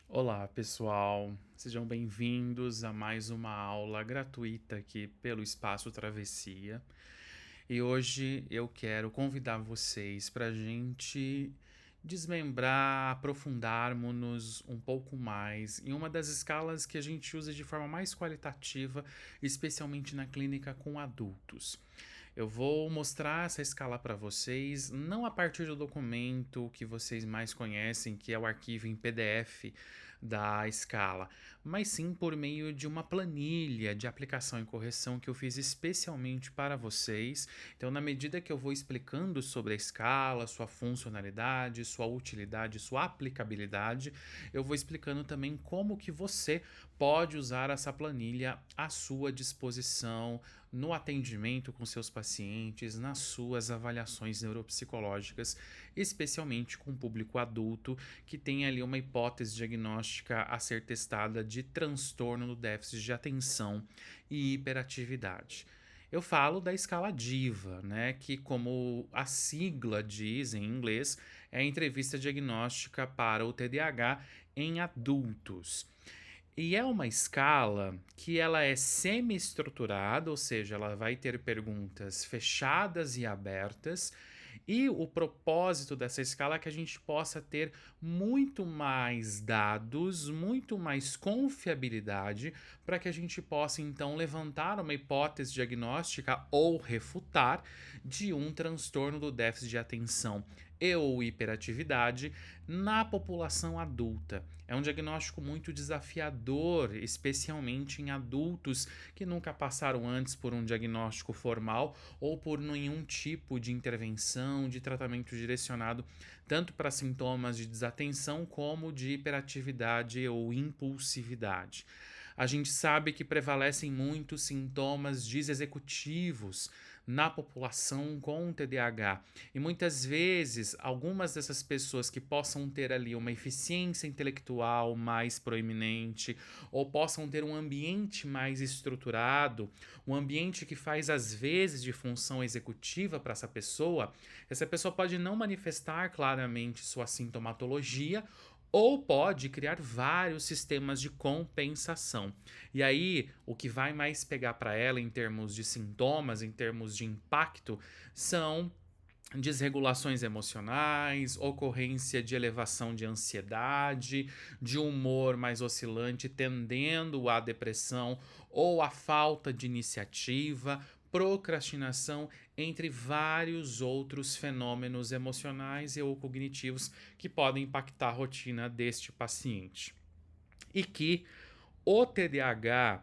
Olá, pessoal. Sejam bem-vindos a mais uma aula gratuita aqui pelo Espaço Travessia. E hoje eu quero convidar vocês para a gente desmembrar, aprofundarmos-nos um pouco mais em uma das escalas que a gente usa de forma mais qualitativa, especialmente na clínica com adultos. Eu vou mostrar essa escala para vocês, não a partir do documento que vocês mais conhecem, que é o arquivo em PDF da escala, mas sim por meio de uma planilha de aplicação e correção que eu fiz especialmente para vocês. Então, na medida que eu vou explicando sobre a escala, sua funcionalidade, sua utilidade, sua aplicabilidade, eu vou explicando também como que você pode usar essa planilha à sua disposição no atendimento com seus pacientes, nas suas avaliações neuropsicológicas, especialmente com o público adulto que tem ali uma hipótese diagnóstica a ser testada de transtorno do déficit de atenção e hiperatividade. Eu falo da escala DIVA, né, que como a sigla diz em inglês, é a entrevista diagnóstica para o TDAH em adultos. E é uma escala que ela é semi-estruturada, ou seja, ela vai ter perguntas fechadas e abertas, e o propósito dessa escala é que a gente possa ter muito mais dados, muito mais confiabilidade, para que a gente possa então levantar uma hipótese diagnóstica ou refutar de um transtorno do déficit de atenção e ou hiperatividade na população adulta. É um diagnóstico muito desafiador, especialmente em adultos que nunca passaram antes por um diagnóstico formal ou por nenhum tipo de intervenção, de tratamento direcionado tanto para sintomas de desatenção como de hiperatividade ou impulsividade. A gente sabe que prevalecem muitos sintomas desexecutivos na população com TDAH. E muitas vezes, algumas dessas pessoas que possam ter ali uma eficiência intelectual mais proeminente, ou possam ter um ambiente mais estruturado, um ambiente que faz às vezes de função executiva para essa pessoa pode não manifestar claramente sua sintomatologia ou pode criar vários sistemas de compensação. E aí, o que vai mais pegar para ela em termos de sintomas, em termos de impacto, são desregulações emocionais, ocorrência de elevação de ansiedade, de humor mais oscilante, tendendo à depressão ou à falta de iniciativa, procrastinação, entre vários outros fenômenos emocionais e ou cognitivos que podem impactar a rotina deste paciente. E que o TDAH,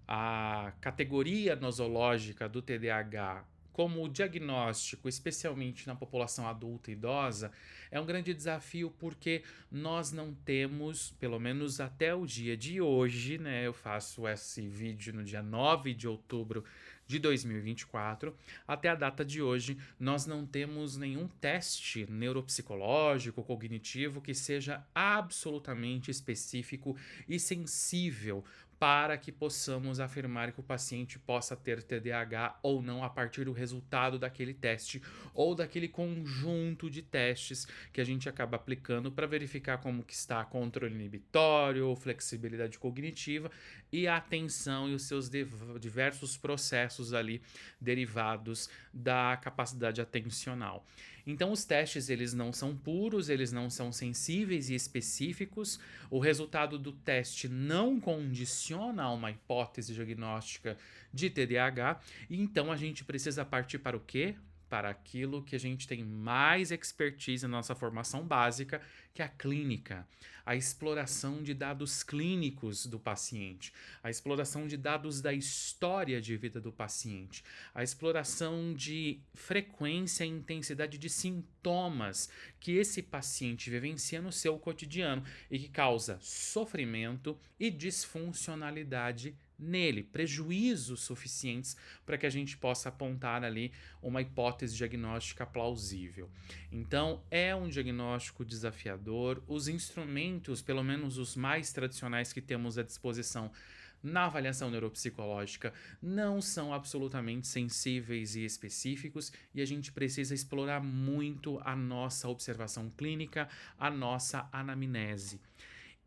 a categoria nosológica do TDAH, como o diagnóstico, especialmente na população adulta e idosa, é um grande desafio porque nós não temos, pelo menos até o dia de hoje, né? Eu faço esse vídeo no dia 9 de outubro de 2024. Até a data de hoje, nós não temos nenhum teste neuropsicológico, cognitivo que seja absolutamente específico e sensível para que possamos afirmar que o paciente possa ter TDAH ou não a partir do resultado daquele teste ou daquele conjunto de testes que a gente acaba aplicando para verificar como que está controle inibitório, flexibilidade cognitiva e a atenção e os seus diversos processos ali derivados da capacidade atencional. Então os testes eles não são puros, eles não são sensíveis e específicos. O resultado do teste não condiciona a uma hipótese diagnóstica de TDAH, e então a gente precisa partir para o quê? Para aquilo que a gente tem mais expertise na nossa formação básica, que é a clínica, a exploração de dados clínicos do paciente, a exploração de dados da história de vida do paciente, a exploração de frequência e intensidade de sintomas que esse paciente vivencia no seu cotidiano e que causa sofrimento e disfuncionalidade nele, prejuízos suficientes para que a gente possa apontar ali uma hipótese diagnóstica plausível. Então, é um diagnóstico desafiador. Os instrumentos, pelo menos os mais tradicionais que temos à disposição na avaliação neuropsicológica, não são absolutamente sensíveis e específicos, e a gente precisa explorar muito a nossa observação clínica, a nossa anamnese.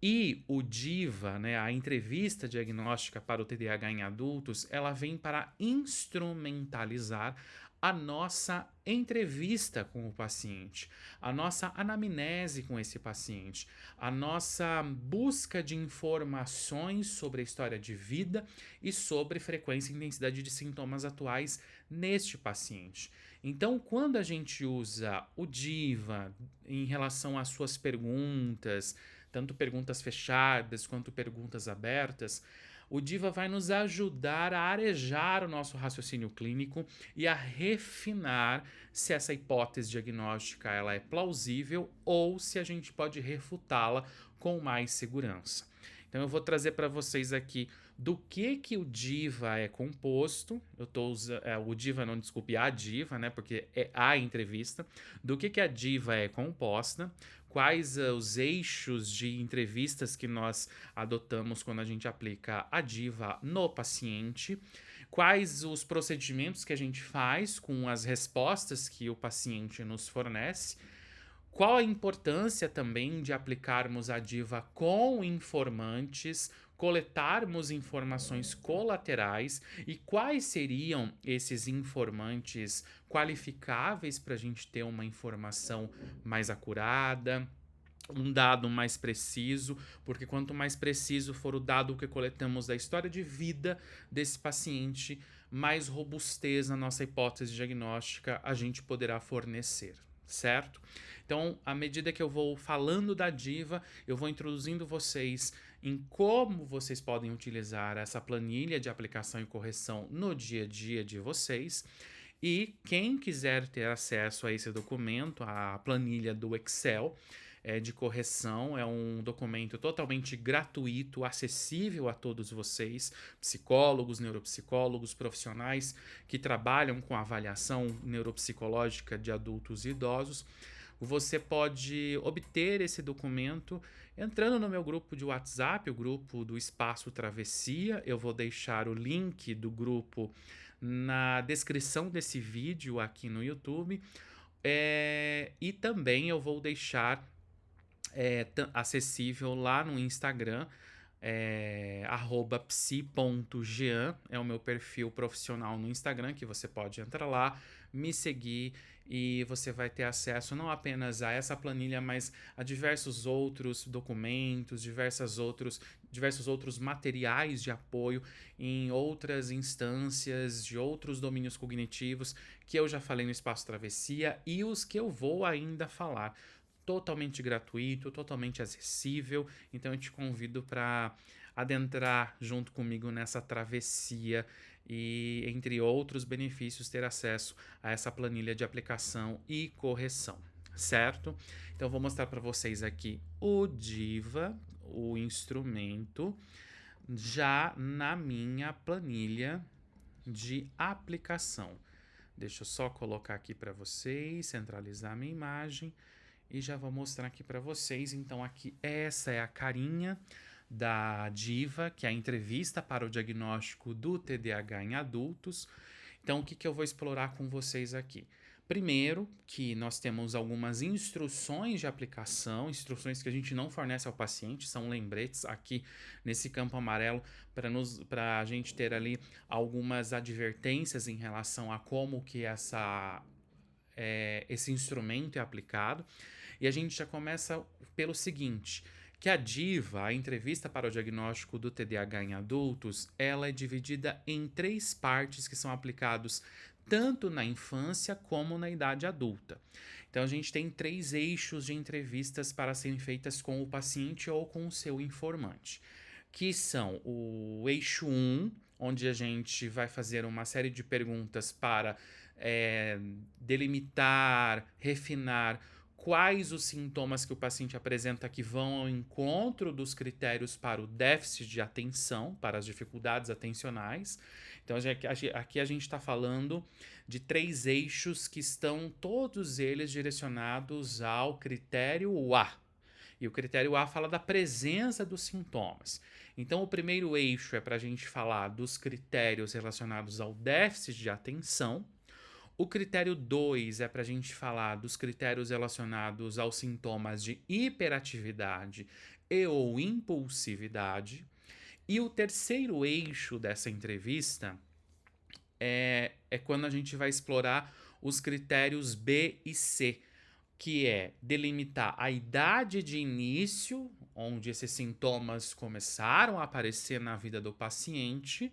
E o DIVA, né, a entrevista diagnóstica para o TDAH em adultos, ela vem para instrumentalizar a nossa entrevista com o paciente, a nossa anamnese com esse paciente, a nossa busca de informações sobre a história de vida e sobre frequência e intensidade de sintomas atuais neste paciente. Então, quando a gente usa o DIVA em relação às suas perguntas, tanto perguntas fechadas quanto perguntas abertas, o DIVA vai nos ajudar a arejar o nosso raciocínio clínico e a refinar se essa hipótese diagnóstica ela é plausível ou se a gente pode refutá-la com mais segurança. Então eu vou trazer para vocês aqui do que o DIVA é composto. Eu tô usando o DIVA, não, desculpe, a DIVA, né? Porque é a entrevista. Do que a DIVA é composta, quais os eixos de entrevistas que nós adotamos quando a gente aplica a DIVA no paciente, quais os procedimentos que a gente faz com as respostas que o paciente nos fornece, qual a importância também de aplicarmos a DIVA com informantes, coletarmos informações colaterais e quais seriam esses informantes qualificáveis para a gente ter uma informação mais acurada, um dado mais preciso, porque quanto mais preciso for o dado que coletamos da história de vida desse paciente, mais robustez na nossa hipótese diagnóstica a gente poderá fornecer, certo? Então, à medida que eu vou falando da DIVA, eu vou introduzindo vocês em como vocês podem utilizar essa planilha de aplicação e correção no dia a dia de vocês. E quem quiser ter acesso a esse documento, a planilha do Excel, de correção, é um documento totalmente gratuito, acessível a todos vocês, psicólogos, neuropsicólogos, profissionais que trabalham com avaliação neuropsicológica de adultos e idosos. Você pode obter esse documento entrando no meu grupo de WhatsApp, o grupo do Espaço Travessia. Eu vou deixar o link do grupo na descrição desse vídeo aqui no YouTube. E também eu vou deixar acessível lá no Instagram, @psi.jean, é o meu perfil profissional no Instagram, que você pode entrar lá, me seguir e você vai ter acesso não apenas a essa planilha, mas a diversos outros documentos, diversos outros materiais de apoio em outras instâncias de outros domínios cognitivos que eu já falei no Espaço Travessia e os que eu vou ainda falar. Totalmente gratuito, totalmente acessível, então eu te convido para adentrar junto comigo nessa travessia e, entre outros benefícios, ter acesso a essa planilha de aplicação e correção, certo? Então vou mostrar para vocês aqui o DIVA, o instrumento, já na minha planilha de aplicação. Deixa eu só colocar aqui para vocês, centralizar a minha imagem. E já vou mostrar aqui para vocês. Então aqui essa é a carinha da DIVA, que é a entrevista para o diagnóstico do TDAH em adultos. Então o que eu vou explorar com vocês aqui? Primeiro, que nós temos algumas instruções de aplicação, instruções que a gente não fornece ao paciente, são lembretes aqui nesse campo amarelo para a gente ter ali algumas advertências em relação a como que esse instrumento é aplicado. E a gente já começa pelo seguinte, que a DIVA, a entrevista para o diagnóstico do TDAH em adultos, ela é dividida em 3 partes que são aplicados tanto na infância como na idade adulta. Então a gente tem 3 eixos de entrevistas para serem feitas com o paciente ou com o seu informante, que são o eixo 1, onde a gente vai fazer uma série de perguntas para delimitar, refinar quais os sintomas que o paciente apresenta que vão ao encontro dos critérios para o déficit de atenção, para as dificuldades atencionais. Então, aqui a gente está falando de 3 eixos que estão todos eles direcionados ao critério A. E o critério A fala da presença dos sintomas. Então, o primeiro eixo é para a gente falar dos critérios relacionados ao déficit de atenção. O critério 2 é para a gente falar dos critérios relacionados aos sintomas de hiperatividade e ou impulsividade. E o terceiro eixo dessa entrevista é quando a gente vai explorar os critérios B e C, que é delimitar a idade de início, onde esses sintomas começaram a aparecer na vida do paciente,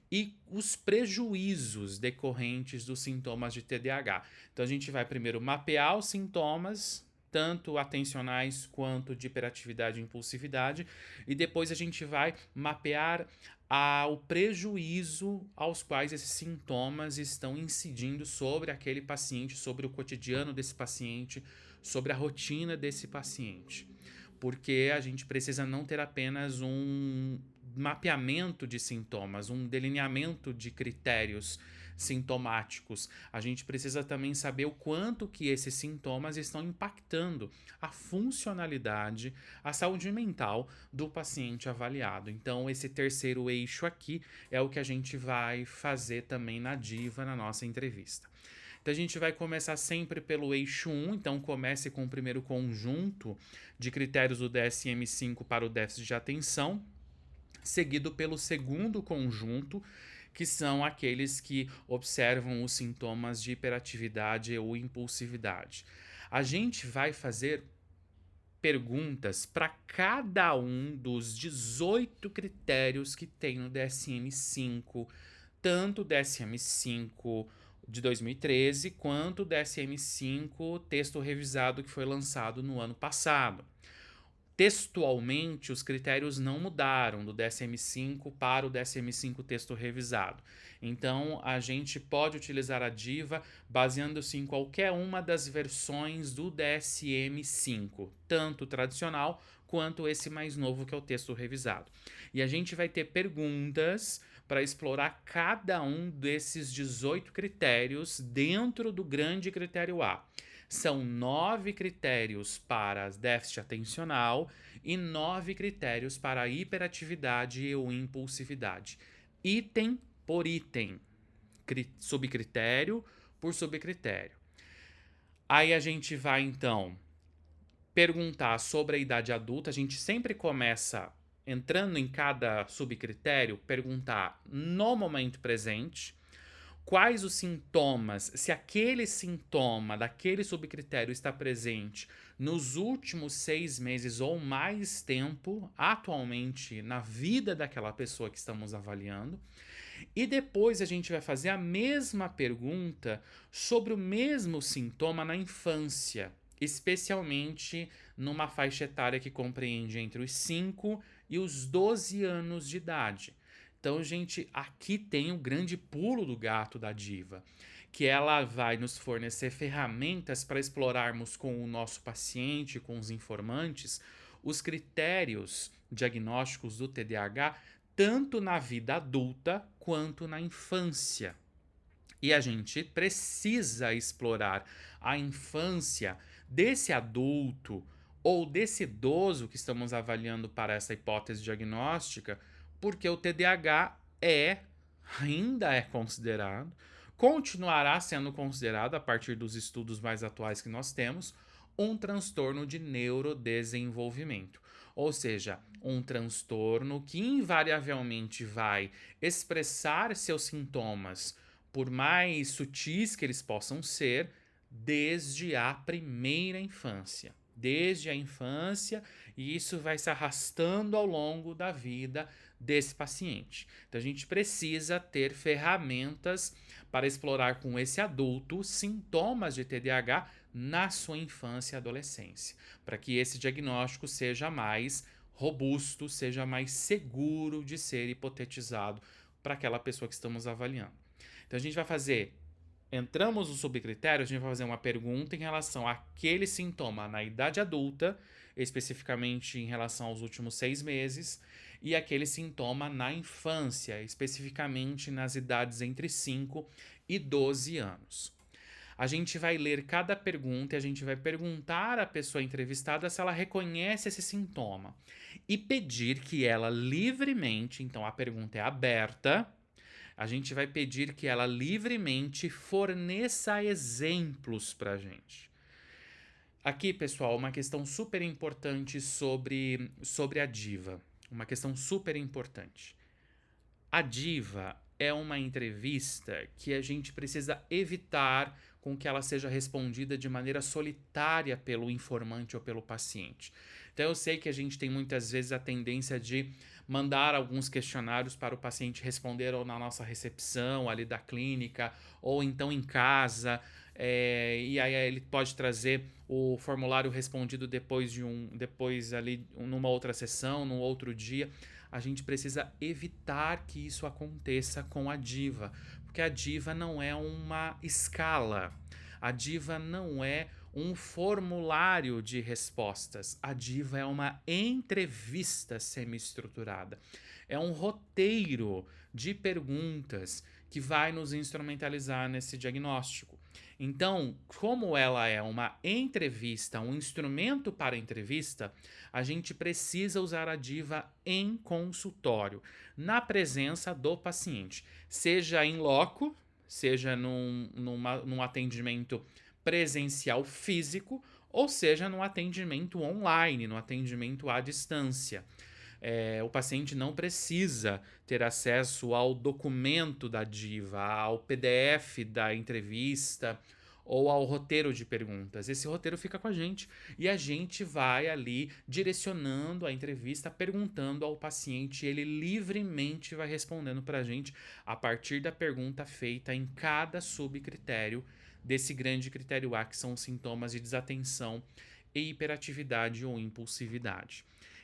e os prejuízos decorrentes dos sintomas de TDAH. Então a gente vai primeiro mapear os sintomas, tanto atencionais quanto de hiperatividade e impulsividade, e depois a gente vai mapear o prejuízo aos quais esses sintomas estão incidindo sobre aquele paciente, sobre o cotidiano desse paciente, sobre a rotina desse paciente. Porque a gente precisa não ter apenas um mapeamento de sintomas, um delineamento de critérios sintomáticos. A gente precisa também saber o quanto que esses sintomas estão impactando a funcionalidade, a saúde mental do paciente avaliado. Então, esse terceiro eixo aqui é o que a gente vai fazer também na Diva, na nossa entrevista. Então a gente vai começar sempre pelo eixo 1, então comece com o primeiro conjunto de critérios do DSM-5 para o déficit de atenção, seguido pelo segundo conjunto, que são aqueles que observam os sintomas de hiperatividade ou impulsividade. A gente vai fazer perguntas para cada um dos 18 critérios que tem no DSM-5, tanto o DSM-5 de 2013 quanto o DSM-5 texto revisado que foi lançado no ano passado. Textualmente, os critérios não mudaram do DSM-5 para o DSM-5 texto revisado. Então, a gente pode utilizar a Diva baseando-se em qualquer uma das versões do DSM-5, tanto o tradicional quanto esse mais novo, que é o texto revisado. E a gente vai ter perguntas para explorar cada um desses 18 critérios dentro do grande critério A. São 9 critérios para déficit atencional e 9 critérios para hiperatividade ou impulsividade. Item por item, subcritério por subcritério. Aí a gente vai, então, perguntar sobre a idade adulta. A gente sempre começa, entrando em cada subcritério, perguntar no momento presente quais os sintomas, se aquele sintoma daquele subcritério está presente nos últimos 6 meses ou mais tempo, atualmente, na vida daquela pessoa que estamos avaliando. E depois a gente vai fazer a mesma pergunta sobre o mesmo sintoma na infância, especialmente numa faixa etária que compreende entre os 5 e os 12 anos de idade. Então, gente, aqui tem o grande pulo do gato da Diva, que ela vai nos fornecer ferramentas para explorarmos com o nosso paciente, com os informantes, os critérios diagnósticos do TDAH, tanto na vida adulta quanto na infância. E a gente precisa explorar a infância desse adulto ou desse idoso que estamos avaliando para essa hipótese diagnóstica, porque o TDAH ainda é considerado, continuará sendo considerado, a partir dos estudos mais atuais que nós temos, um transtorno de neurodesenvolvimento. Ou seja, um transtorno que invariavelmente vai expressar seus sintomas, por mais sutis que eles possam ser, desde a primeira infância. Desde a infância, e isso vai se arrastando ao longo da vida desse paciente. Então a gente precisa ter ferramentas para explorar com esse adulto sintomas de TDAH na sua infância e adolescência, para que esse diagnóstico seja mais robusto, seja mais seguro de ser hipotetizado para aquela pessoa que estamos avaliando. Então a gente vai fazer, entramos no subcritério, a gente vai fazer uma pergunta em relação àquele sintoma na idade adulta, especificamente em relação aos últimos 6 meses, e aquele sintoma na infância, especificamente nas idades entre 5 e 12 anos. A gente vai ler cada pergunta e a gente vai perguntar à pessoa entrevistada se ela reconhece esse sintoma e pedir que ela livremente, então a pergunta é aberta, a gente vai pedir que ela livremente forneça exemplos para a gente. Aqui, pessoal, uma questão super importante sobre a diva. Uma questão super importante. A diva é uma entrevista que a gente precisa evitar com que ela seja respondida de maneira solitária pelo informante ou pelo paciente. Então eu sei que a gente tem muitas vezes a tendência de mandar alguns questionários para o paciente responder ou na nossa recepção ali da clínica ou então em casa. E aí ele pode trazer o formulário respondido depois ali numa outra sessão, num outro dia. A gente precisa evitar que isso aconteça com a diva, porque a diva não é uma escala, a diva não é um formulário de respostas, a diva é uma entrevista semi-estruturada, é um roteiro de perguntas que vai nos instrumentalizar nesse diagnóstico. Então, como ela é uma entrevista, um instrumento para entrevista, a gente precisa usar a diva em consultório, na presença do paciente, seja em loco, seja num atendimento presencial físico, ou seja num atendimento online, no atendimento à distância. O paciente não precisa ter acesso ao documento da diva, ao PDF da entrevista ou ao roteiro de perguntas. Esse roteiro fica com a gente e a gente vai ali direcionando a entrevista, perguntando ao paciente, ele livremente vai respondendo para a gente a partir da pergunta feita em cada subcritério desse grande critério A, que são os sintomas de desatenção e hiperatividade ou impulsividade.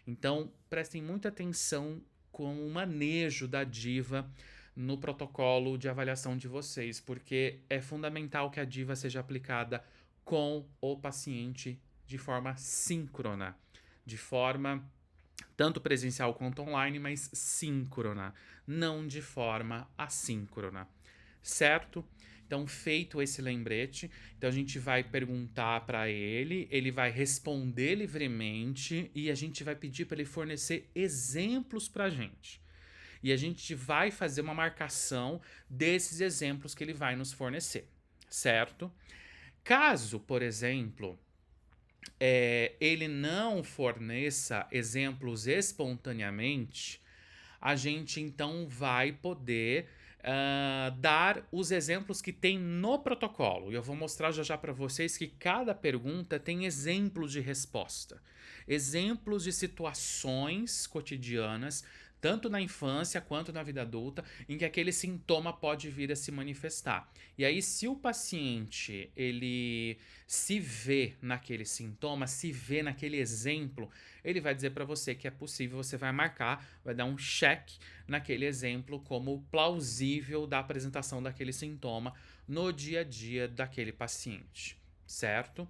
Então, prestem muita atenção com o manejo da diva no protocolo de avaliação de vocês, porque é fundamental que a diva seja aplicada com o paciente de forma síncrona, de forma tanto presencial quanto online, mas síncrona, não de forma assíncrona, certo? Então, feito esse lembrete, então a gente vai perguntar para ele, ele vai responder livremente e a gente vai pedir para ele fornecer exemplos para a gente. E a gente vai fazer uma marcação desses exemplos que ele vai nos fornecer, certo? Caso, por exemplo, ele não forneça exemplos espontaneamente, a gente então vai poder dar os exemplos que tem no protocolo. E eu vou mostrar já já para vocês que cada pergunta tem exemplos de resposta, exemplos de situações cotidianas, tanto na infância quanto na vida adulta, em que aquele sintoma pode vir a se manifestar. E aí, se o paciente ele se vê naquele sintoma, se vê naquele exemplo, ele vai dizer para você que é possível, você vai marcar, vai dar um check naquele exemplo como plausível da apresentação daquele sintoma no dia a dia daquele paciente, certo?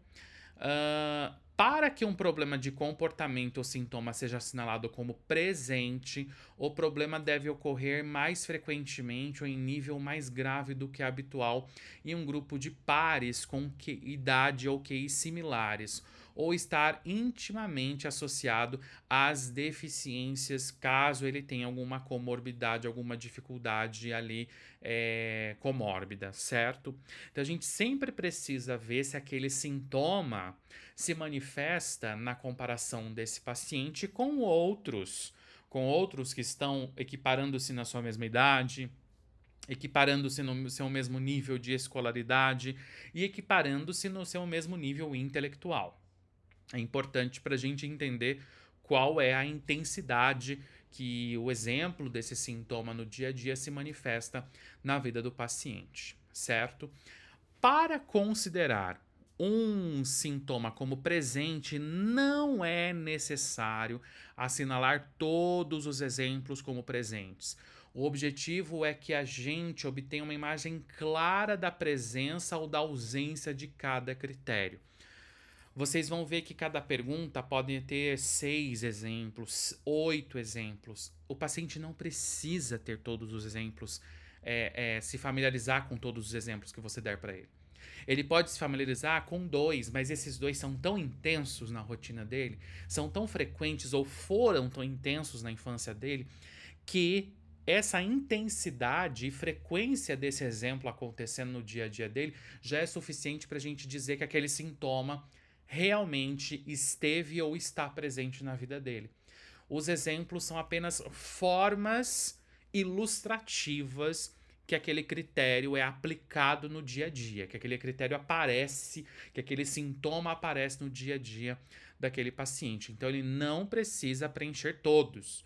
Para que um problema de comportamento ou sintoma seja assinalado como presente, o problema deve ocorrer mais frequentemente ou em nível mais grave do que habitual em um grupo de pares com idade ou QI similares, ou estar intimamente associado às deficiências, caso ele tenha alguma comorbidade, alguma dificuldade ali comórbida, certo? Então a gente sempre precisa ver se aquele sintoma se manifesta na comparação desse paciente com outros que estão equiparando-se na sua mesma idade, equiparando-se no seu mesmo nível de escolaridade e equiparando-se no seu mesmo nível intelectual. É importante para a gente entender qual é a intensidade que o exemplo desse sintoma no dia a dia se manifesta na vida do paciente, certo? Para considerar um sintoma como presente, não é necessário assinalar todos os exemplos como presentes. O objetivo é que a gente obtenha uma imagem clara da presença ou da ausência de cada critério. Vocês vão ver que cada pergunta pode ter 6 exemplos, 8 exemplos. O paciente não precisa ter todos os exemplos, se familiarizar com todos os exemplos que você der para ele. Ele pode se familiarizar com 2, mas esses 2 são tão intensos na rotina dele, são tão frequentes ou foram tão intensos na infância dele, que essa intensidade e frequência desse exemplo acontecendo no dia a dia dele já é suficiente para a gente dizer que aquele sintoma realmente esteve ou está presente na vida dele. Os exemplos são apenas formas ilustrativas que aquele critério é aplicado no dia a dia, que aquele critério aparece, que aquele sintoma aparece no dia a dia daquele paciente. Então ele não precisa preencher todos.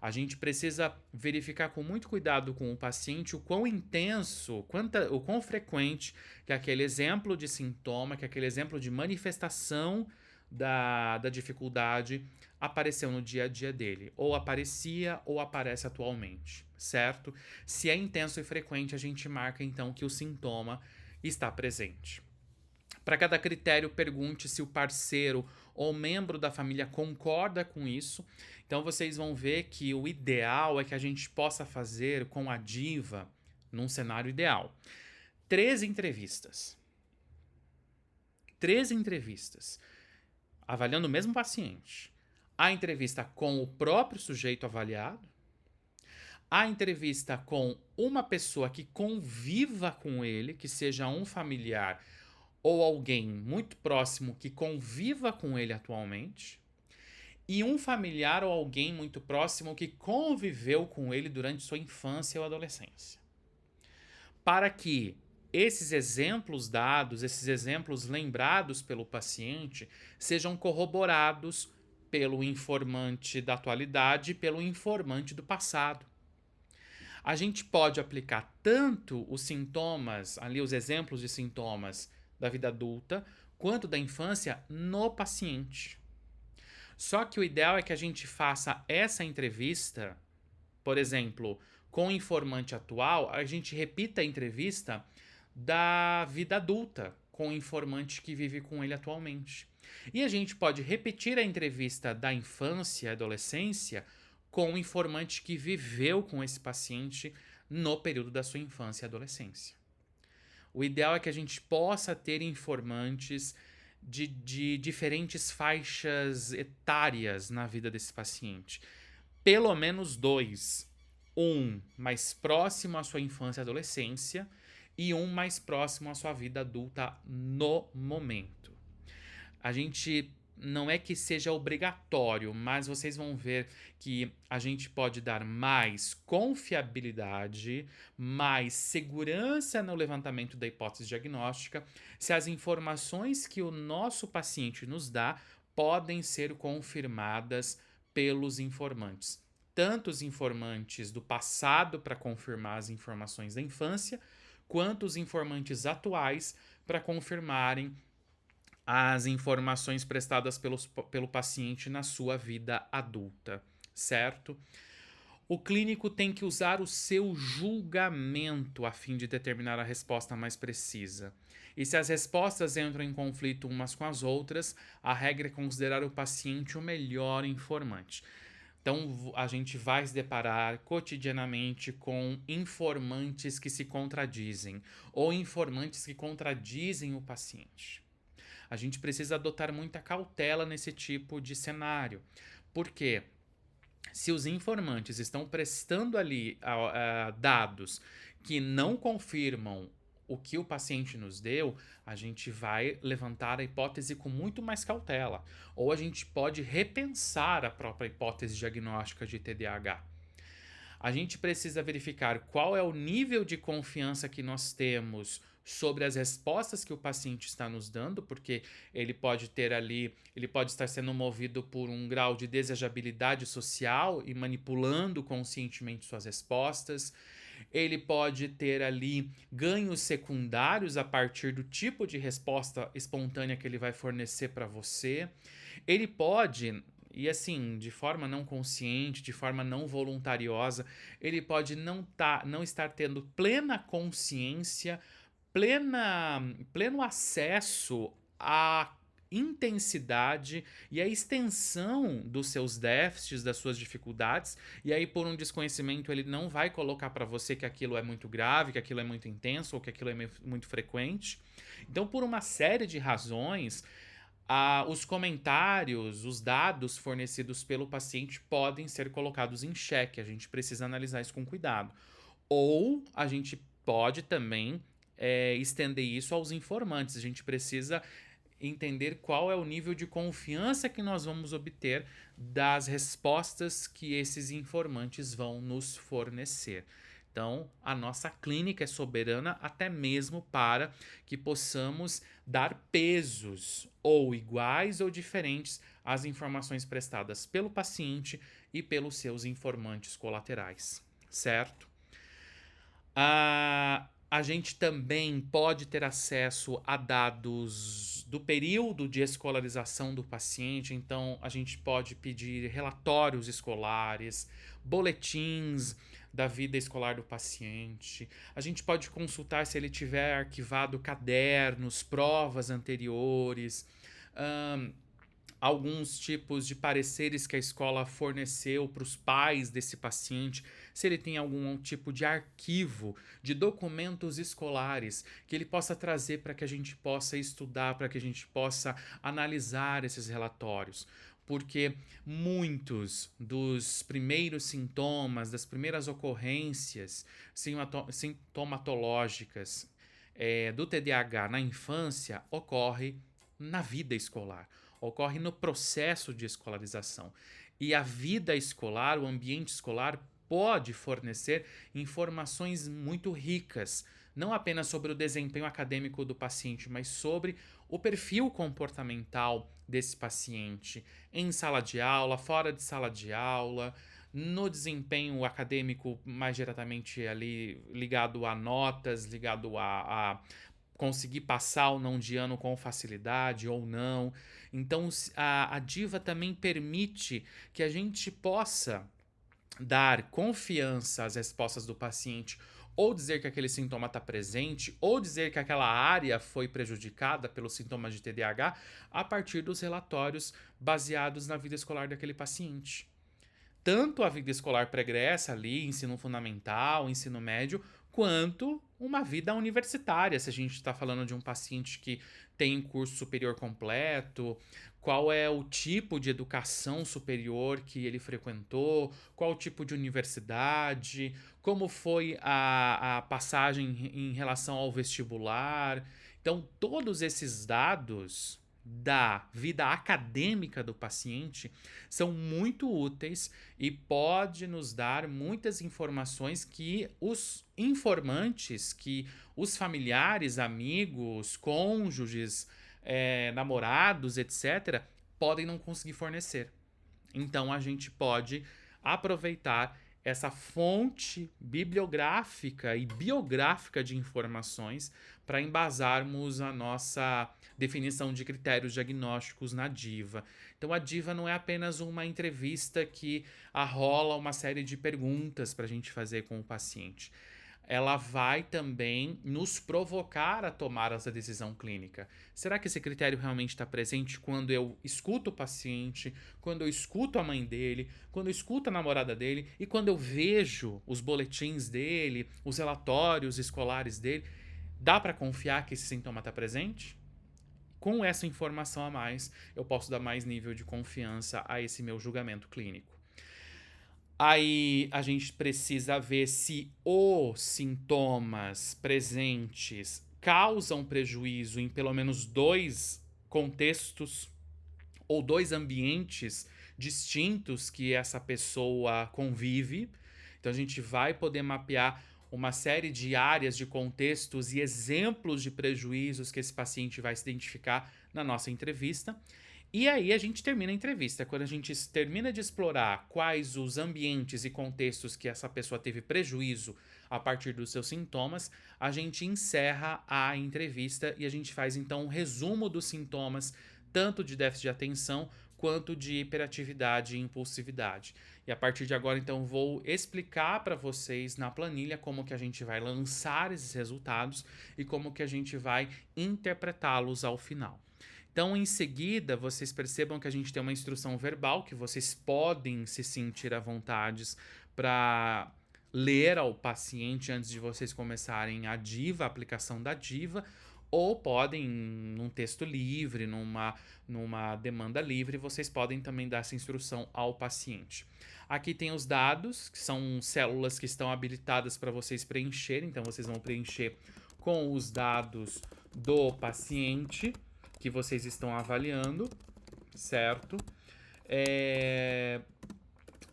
A gente precisa verificar com muito cuidado com o paciente o quão intenso, o quão frequente que aquele exemplo de sintoma, que aquele exemplo de manifestação da dificuldade apareceu no dia a dia dele. Ou aparecia ou aparece atualmente, certo? Se é intenso e frequente, a gente marca então que o sintoma está presente. Para cada critério, pergunte se o parceiro ou membro da família concorda com isso. Então vocês vão ver que o ideal é que a gente possa fazer com a diva, num cenário ideal, 3 entrevistas. 3 entrevistas, avaliando o mesmo paciente. A entrevista com o próprio sujeito avaliado, a entrevista com uma pessoa que conviva com ele, que seja um familiar ou alguém muito próximo que conviva com ele atualmente, e um familiar ou alguém muito próximo que conviveu com ele durante sua infância ou adolescência. Para que esses exemplos dados, esses exemplos lembrados pelo paciente, sejam corroborados pelo informante da atualidade e pelo informante do passado. A gente pode aplicar tanto os sintomas, ali os exemplos de sintomas da vida adulta, quanto da infância no paciente. Só que o ideal é que a gente faça essa entrevista, por exemplo, com o informante atual, a gente repita a entrevista da vida adulta com o informante que vive com ele atualmente. E a gente pode repetir a entrevista da infância e adolescência com o informante que viveu com esse paciente no período da sua infância e adolescência. O ideal é que a gente possa ter informantes de diferentes faixas etárias na vida desse paciente. Pelo menos 2. Um mais próximo à sua infância e adolescência e um mais próximo à sua vida adulta no momento. A gente não é que seja obrigatório, mas vocês vão ver que a gente pode dar mais confiabilidade, mais segurança no levantamento da hipótese diagnóstica, se as informações que o nosso paciente nos dá podem ser confirmadas pelos informantes. Tanto os informantes do passado para confirmar as informações da infância, quanto os informantes atuais para confirmarem as informações prestadas pelo paciente na sua vida adulta, certo? O clínico tem que usar o seu julgamento a fim de determinar a resposta mais precisa. E se as respostas entram em conflito umas com as outras, a regra é considerar o paciente o melhor informante. Então, a gente vai se deparar cotidianamente com informantes que se contradizem ou informantes que contradizem o paciente. A gente precisa adotar muita cautela nesse tipo de cenário. Por quê? Se os informantes estão prestando ali dados que não confirmam o que o paciente nos deu, a gente vai levantar a hipótese com muito mais cautela. Ou a gente pode repensar a própria hipótese diagnóstica de TDAH. A gente precisa verificar qual é o nível de confiança que nós temos sobre as respostas que o paciente está nos dando, porque ele pode estar sendo movido por um grau de desejabilidade social e manipulando conscientemente suas respostas. Ele pode ter ali ganhos secundários a partir do tipo de resposta espontânea que ele vai fornecer para você. Ele pode, e assim, de forma não consciente, de forma não voluntariosa, ele pode não estar tendo plena consciência, pleno acesso à intensidade e à extensão dos seus déficits, das suas dificuldades, e aí por um desconhecimento ele não vai colocar para você que aquilo é muito grave, que aquilo é muito intenso ou que aquilo é muito frequente. Então, por uma série de razões, os comentários, os dados fornecidos pelo paciente podem ser colocados em xeque. A gente precisa analisar isso com cuidado. Ou a gente pode também estender isso aos informantes. A gente precisa entender qual é o nível de confiança que nós vamos obter das respostas que esses informantes vão nos fornecer. Então, a nossa clínica é soberana até mesmo para que possamos dar pesos ou iguais ou diferentes às informações prestadas pelo paciente e pelos seus informantes colaterais, certo? A gente também pode ter acesso a dados do período de escolarização do paciente, então a gente pode pedir relatórios escolares, boletins da vida escolar do paciente. A gente pode consultar se ele tiver arquivado cadernos, provas anteriores, alguns tipos de pareceres que a escola forneceu para os pais desse paciente, se ele tem algum tipo de arquivo de documentos escolares que ele possa trazer para que a gente possa estudar, para que a gente possa analisar esses relatórios. Porque muitos dos primeiros sintomas, das primeiras ocorrências sintomatológicas do TDAH na infância ocorre na vida escolar, ocorre no processo de escolarização. E a vida escolar, o ambiente escolar, pode fornecer informações muito ricas, não apenas sobre o desempenho acadêmico do paciente, mas sobre o perfil comportamental desse paciente em sala de aula, fora de sala de aula, no desempenho acadêmico mais diretamente ali ligado a notas, ligado a conseguir passar ou não de ano com facilidade ou não. Então a Diva também permite que a gente possa dar confiança às respostas do paciente, ou dizer que aquele sintoma está presente, ou dizer que aquela área foi prejudicada pelos sintomas de TDAH, a partir dos relatórios baseados na vida escolar daquele paciente. Tanto a vida escolar pregressa ali, ensino fundamental, ensino médio, quanto uma vida universitária, se a gente está falando de um paciente que tem curso superior completo, qual é o tipo de educação superior que ele frequentou, qual o tipo de universidade, como foi a passagem em relação ao vestibular. Então, todos esses dados da vida acadêmica do paciente são muito úteis e pode nos dar muitas informações que os informantes, que os familiares, amigos, cônjuges, namorados, etc., podem não conseguir fornecer. Então a gente pode aproveitar essa fonte bibliográfica e biográfica de informações para embasarmos a nossa definição de critérios diagnósticos na Diva. Então a Diva não é apenas uma entrevista que arrola uma série de perguntas para a gente fazer com o paciente. Ela vai também nos provocar a tomar essa decisão clínica. Será que esse critério realmente está presente quando eu escuto o paciente, quando eu escuto a mãe dele, quando eu escuto a namorada dele e quando eu vejo os boletins dele, os relatórios escolares dele? Dá para confiar que esse sintoma está presente? Com essa informação a mais, eu posso dar mais nível de confiança a esse meu julgamento clínico. Aí a gente precisa ver se os sintomas presentes causam prejuízo em pelo menos 2 contextos ou 2 ambientes distintos que essa pessoa convive. Então a gente vai poder mapear uma série de áreas, de contextos e exemplos de prejuízos que esse paciente vai se identificar na nossa entrevista. E aí a gente termina a entrevista. Quando a gente termina de explorar quais os ambientes e contextos que essa pessoa teve prejuízo a partir dos seus sintomas, a gente encerra a entrevista e a gente faz então um resumo dos sintomas, tanto de déficit de atenção quanto de hiperatividade e impulsividade. E a partir de agora, então, vou explicar para vocês na planilha como que a gente vai lançar esses resultados e como que a gente vai interpretá-los ao final. Então, em seguida, vocês percebam que a gente tem uma instrução verbal que vocês podem se sentir à vontade para ler ao paciente antes de vocês começarem a Diva, a aplicação da Diva, ou podem, num texto livre, numa demanda livre, vocês podem também dar essa instrução ao paciente. Aqui tem os dados, que são células que estão habilitadas para vocês preencherem, então vocês vão preencher com os dados do paciente, que vocês estão avaliando, certo?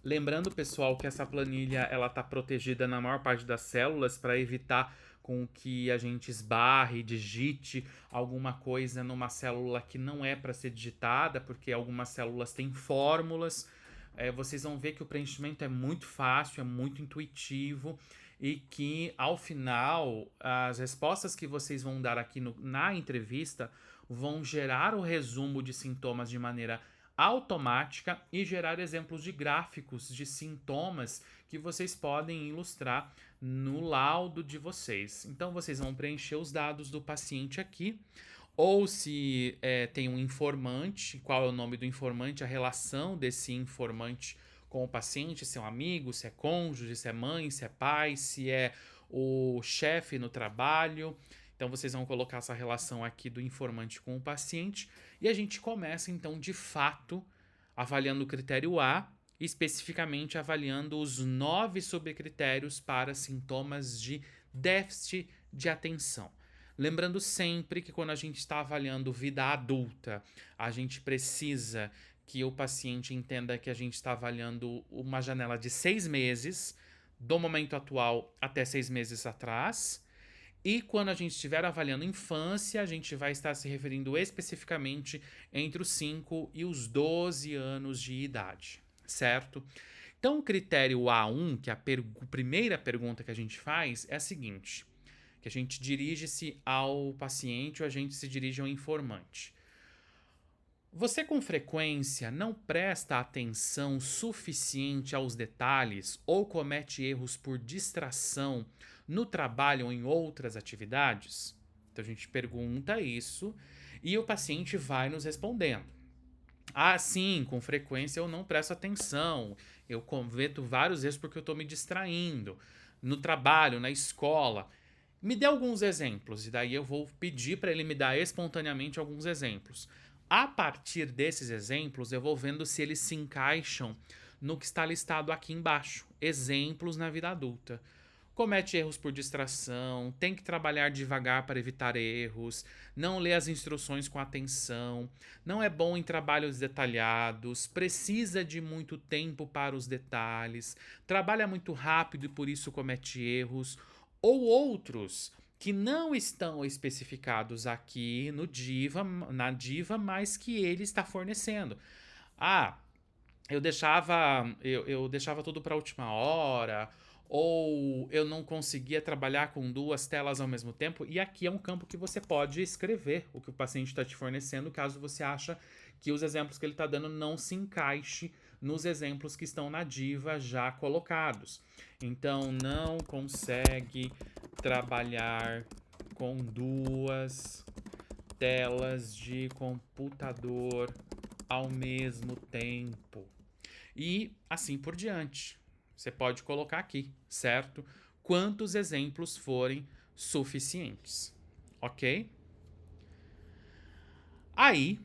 Lembrando, pessoal, que essa planilha ela está protegida na maior parte das células para evitar com que a gente esbarre, digite alguma coisa numa célula que não é para ser digitada, porque algumas células têm fórmulas. Vocês vão ver que o preenchimento é muito fácil, é muito intuitivo e que ao final as respostas que vocês vão dar aqui na entrevista vão gerar o resumo de sintomas de maneira automática e gerar exemplos de gráficos de sintomas que vocês podem ilustrar no laudo de vocês. Então vocês vão preencher os dados do paciente aqui, ou se tem um informante, qual é o nome do informante, a relação desse informante com o paciente, se é um amigo, se é cônjuge, se é mãe, se é pai, se é o chefe no trabalho. Então vocês vão colocar essa relação aqui do informante com o paciente e a gente começa então de fato avaliando o critério A, especificamente avaliando os 9 subcritérios para sintomas de déficit de atenção. Lembrando sempre que quando a gente está avaliando vida adulta, a gente precisa que o paciente entenda que a gente está avaliando uma janela de 6 meses, do momento atual até 6 meses atrás. E quando a gente estiver avaliando infância, a gente vai estar se referindo especificamente entre os 5 e os 12 anos de idade, certo? Então, o critério A1, que é a primeira pergunta que a gente faz, é a seguinte: que a gente dirige-se ao paciente ou a gente se dirige ao informante. Você com frequência não presta atenção suficiente aos detalhes ou comete erros por distração no trabalho ou em outras atividades? Então a gente pergunta isso e o paciente vai nos respondendo. Ah, sim, com frequência eu não presto atenção, eu cometo vários erros porque eu estou me distraindo no trabalho, na escola. Me dê alguns exemplos, e daí eu vou pedir para ele me dar espontaneamente alguns exemplos. A partir desses exemplos, eu vou vendo se eles se encaixam no que está listado aqui embaixo. Exemplos na vida adulta. Comete erros por distração, tem que trabalhar devagar para evitar erros, não lê as instruções com atenção, não é bom em trabalhos detalhados, precisa de muito tempo para os detalhes, trabalha muito rápido e por isso comete erros, ou outros que não estão especificados aqui no na Diva, mas que ele está fornecendo. Ah, eu deixava tudo para a última hora, ou eu não conseguia trabalhar com 2 telas ao mesmo tempo. E aqui é um campo que você pode escrever o que o paciente está te fornecendo, caso você acha que os exemplos que ele está dando não se encaixe nos exemplos que estão na Diva já colocados. Então, não consegue trabalhar com 2 telas de computador ao mesmo tempo. E assim por diante. Você pode colocar aqui, certo? Quantos exemplos forem suficientes, ok? Aí,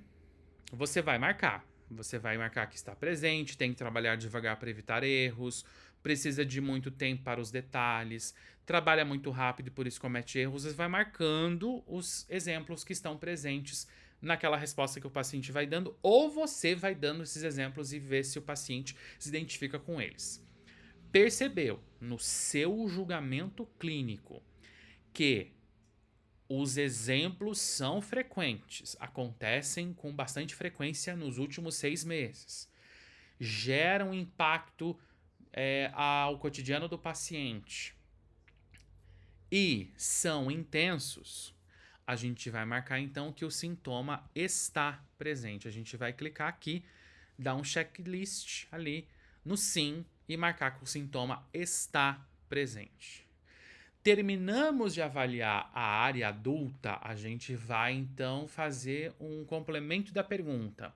você vai marcar. Você vai marcar que está presente, tem que trabalhar devagar para evitar erros, precisa de muito tempo para os detalhes, trabalha muito rápido e por isso comete erros. Você vai marcando os exemplos que estão presentes naquela resposta que o paciente vai dando, ou você vai dando esses exemplos e vê se o paciente se identifica com eles. Percebeu no seu julgamento clínico que os exemplos são frequentes, acontecem com bastante frequência nos últimos 6 meses, geram impacto ao cotidiano do paciente e são intensos, a gente vai marcar então que o sintoma está presente. A gente vai clicar aqui, dar um checklist ali no sim e marcar que o sintoma está presente. Terminamos de avaliar a área adulta, a gente vai então fazer um complemento da pergunta.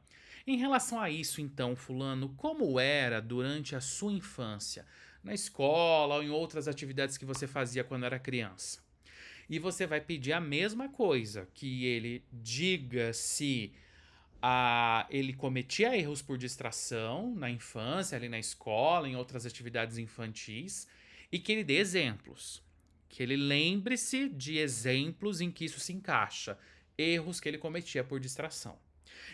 Em relação a isso, então, fulano, como era durante a sua infância? Na escola ou em outras atividades que você fazia quando era criança? E você vai pedir a mesma coisa, que ele diga se ele cometia erros por distração na infância, ali na escola, em outras atividades infantis, e que ele dê exemplos. Que ele lembre-se de exemplos em que isso se encaixa. erros que ele cometia por distração.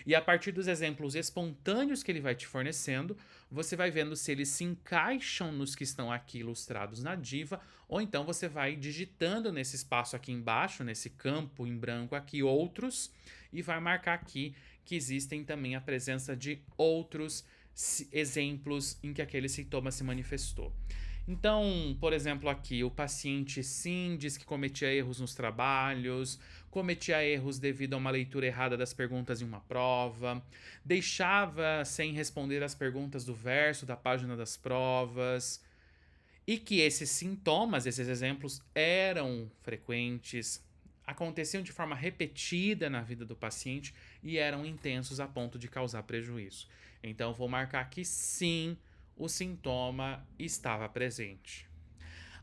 E a partir dos exemplos espontâneos que ele vai te fornecendo, você vai vendo se eles se encaixam nos que estão aqui ilustrados na diva, ou então você vai digitando nesse espaço aqui embaixo, nesse campo em branco aqui, outros, e vai marcar aqui que existem também a presença de outros exemplos em que aquele sintoma se manifestou. Então, por exemplo, aqui o paciente sim diz que cometia erros nos trabalhos, cometia erros devido a uma leitura errada das perguntas em uma prova, deixava sem responder as perguntas do verso da página das provas, e que esses sintomas, esses exemplos eram frequentes, aconteciam de forma repetida na vida do paciente e eram intensos a ponto de causar prejuízo. Então, vou marcar que sim, o sintoma estava presente.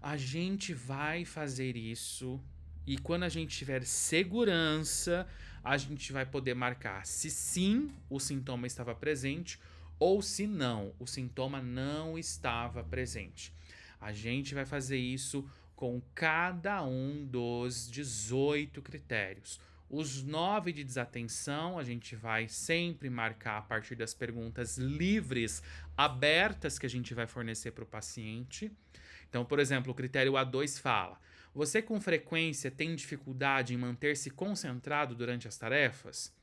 A gente vai fazer isso e quando a gente tiver segurança, a gente vai poder marcar se sim o sintoma estava presente ou se não, o sintoma não estava presente. A gente vai fazer isso com cada um dos 18 critérios. Os 9 de desatenção, a gente vai sempre marcar a partir das perguntas livres, abertas que a gente vai fornecer para o paciente. Então, por exemplo, o critério A2 fala: você com frequência tem dificuldade em manter-se concentrado durante as tarefas?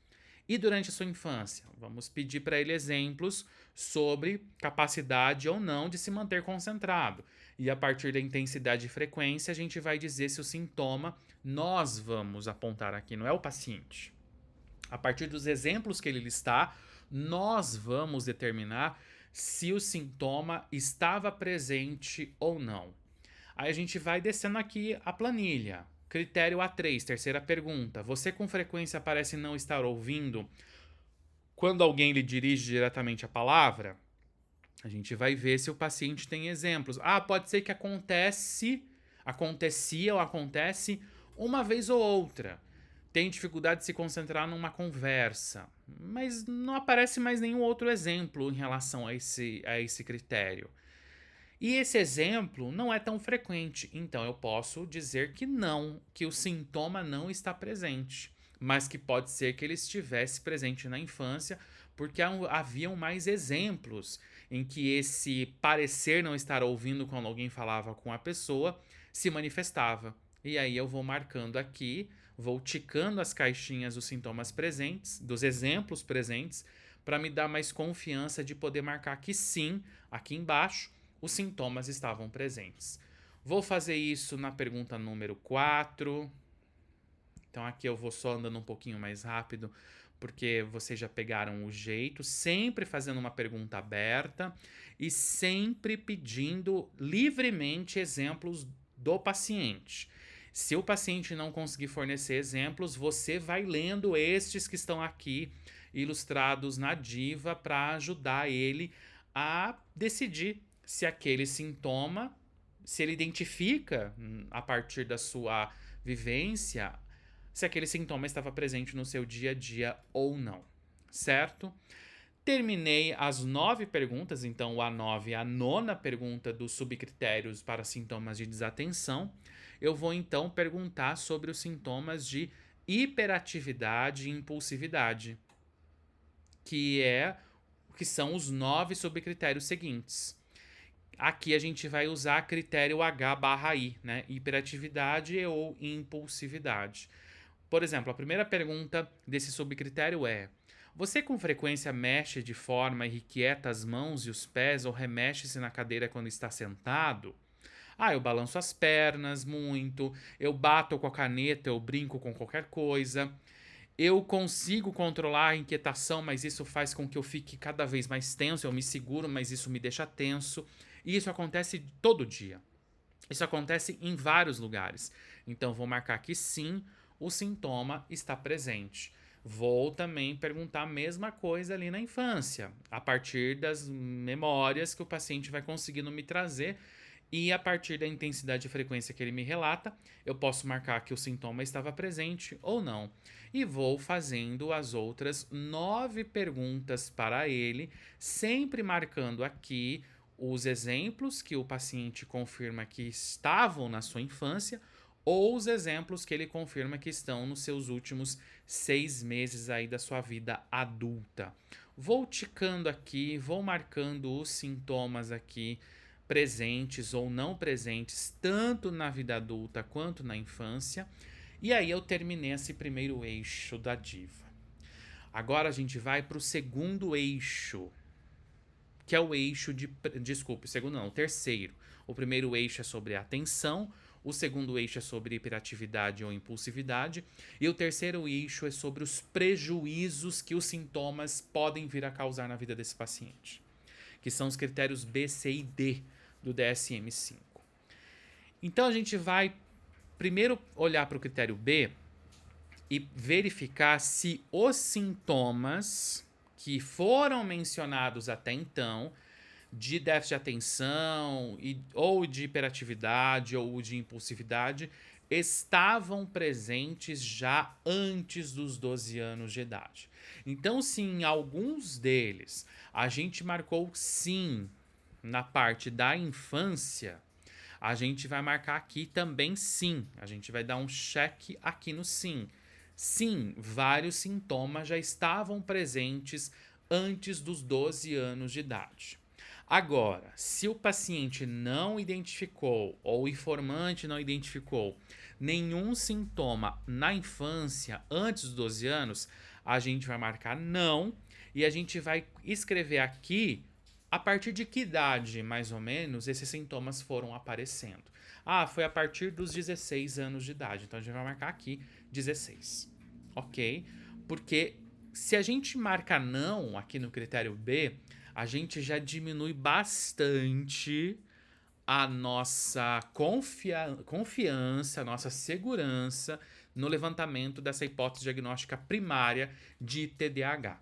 E durante a sua infância? Vamos pedir para ele exemplos sobre capacidade ou não de se manter concentrado. E a partir da intensidade e frequência, a gente vai dizer se o sintoma nós vamos apontar aqui, não é o paciente. A partir dos exemplos que ele listar, nós vamos determinar se o sintoma estava presente ou não. Aí a gente vai descendo aqui a planilha. Critério A3, terceira pergunta. Você com frequência parece não estar ouvindo quando alguém lhe dirige diretamente a palavra? A gente vai ver se o paciente tem exemplos. Ah, pode ser que acontecia ou acontece uma vez ou outra. Tem dificuldade de se concentrar numa conversa, mas não aparece mais nenhum outro exemplo em relação a esse critério. E esse exemplo não é tão frequente, então eu posso dizer que não, que o sintoma não está presente, mas que pode ser que ele estivesse presente na infância, porque haviam mais exemplos em que esse parecer não estar ouvindo quando alguém falava com a pessoa se manifestava. E aí eu vou marcando aqui, vou ticando as caixinhas dos sintomas presentes, dos exemplos presentes, para me dar mais confiança de poder marcar que sim, aqui embaixo, os sintomas estavam presentes. Vou fazer isso na pergunta número 4. Então aqui eu vou só andando um pouquinho mais rápido, porque vocês já pegaram o jeito, sempre fazendo uma pergunta aberta e sempre pedindo livremente exemplos do paciente. Se o paciente não conseguir fornecer exemplos, você vai lendo estes que estão aqui ilustrados na diva para ajudar ele a decidir se aquele sintoma, se ele identifica a partir da sua vivência, se aquele sintoma estava presente no seu dia a dia ou não, certo? Terminei as 9 perguntas, então o A9 é a nona pergunta dos subcritérios para sintomas de desatenção. Eu vou então perguntar sobre os sintomas de hiperatividade e impulsividade, que são os 9 subcritérios seguintes. Aqui a gente vai usar critério H/I, né? Hiperatividade ou impulsividade. Por exemplo, a primeira pergunta desse subcritério é: você com frequência mexe de forma irrequieta as mãos e os pés ou remexe-se na cadeira quando está sentado? Ah, eu balanço as pernas muito, eu bato com a caneta, eu brinco com qualquer coisa. Eu consigo controlar a inquietação, mas isso faz com que eu fique cada vez mais tenso. Eu me seguro, mas isso me deixa tenso. E isso acontece todo dia. Isso acontece em vários lugares. Então, vou marcar que sim, o sintoma está presente. Vou também perguntar a mesma coisa ali na infância, a partir das memórias que o paciente vai conseguindo me trazer. E a partir da intensidade e frequência que ele me relata, eu posso marcar que o sintoma estava presente ou não. E vou fazendo as outras 9 perguntas para ele, sempre marcando aqui os exemplos que o paciente confirma que estavam na sua infância ou os exemplos que ele confirma que estão nos seus últimos 6 meses aí da sua vida adulta. Vou ticando aqui, vou marcando os sintomas aqui presentes ou não presentes, tanto na vida adulta quanto na infância. E aí eu terminei esse primeiro eixo da diva. Agora a gente vai para o segundo eixo, que é o eixo de... Desculpe, o segundo não, o terceiro. O primeiro eixo é sobre a atenção, o segundo eixo é sobre hiperatividade ou impulsividade, e o terceiro eixo é sobre os prejuízos que os sintomas podem vir a causar na vida desse paciente, que são os critérios B, C e D do DSM-5. Então a gente vai primeiro olhar para o critério B e verificar se os sintomas que foram mencionados até então, de déficit de atenção, ou de hiperatividade, ou de impulsividade, estavam presentes já antes dos 12 anos de idade. Então, se em alguns deles a gente marcou sim na parte da infância, a gente vai marcar aqui também sim. A gente vai dar um check aqui no sim. Sim, vários sintomas já estavam presentes antes dos 12 anos de idade. Agora, se o paciente não identificou ou o informante não identificou nenhum sintoma na infância antes dos 12 anos, a gente vai marcar não e a gente vai escrever aqui a partir de que idade, mais ou menos, esses sintomas foram aparecendo. Ah, foi a partir dos 16 anos de idade. Então a gente vai marcar aqui 16. Ok? Porque se a gente marca não aqui no critério B, a gente já diminui bastante a nossa confiança, a nossa segurança no levantamento dessa hipótese diagnóstica primária de TDAH.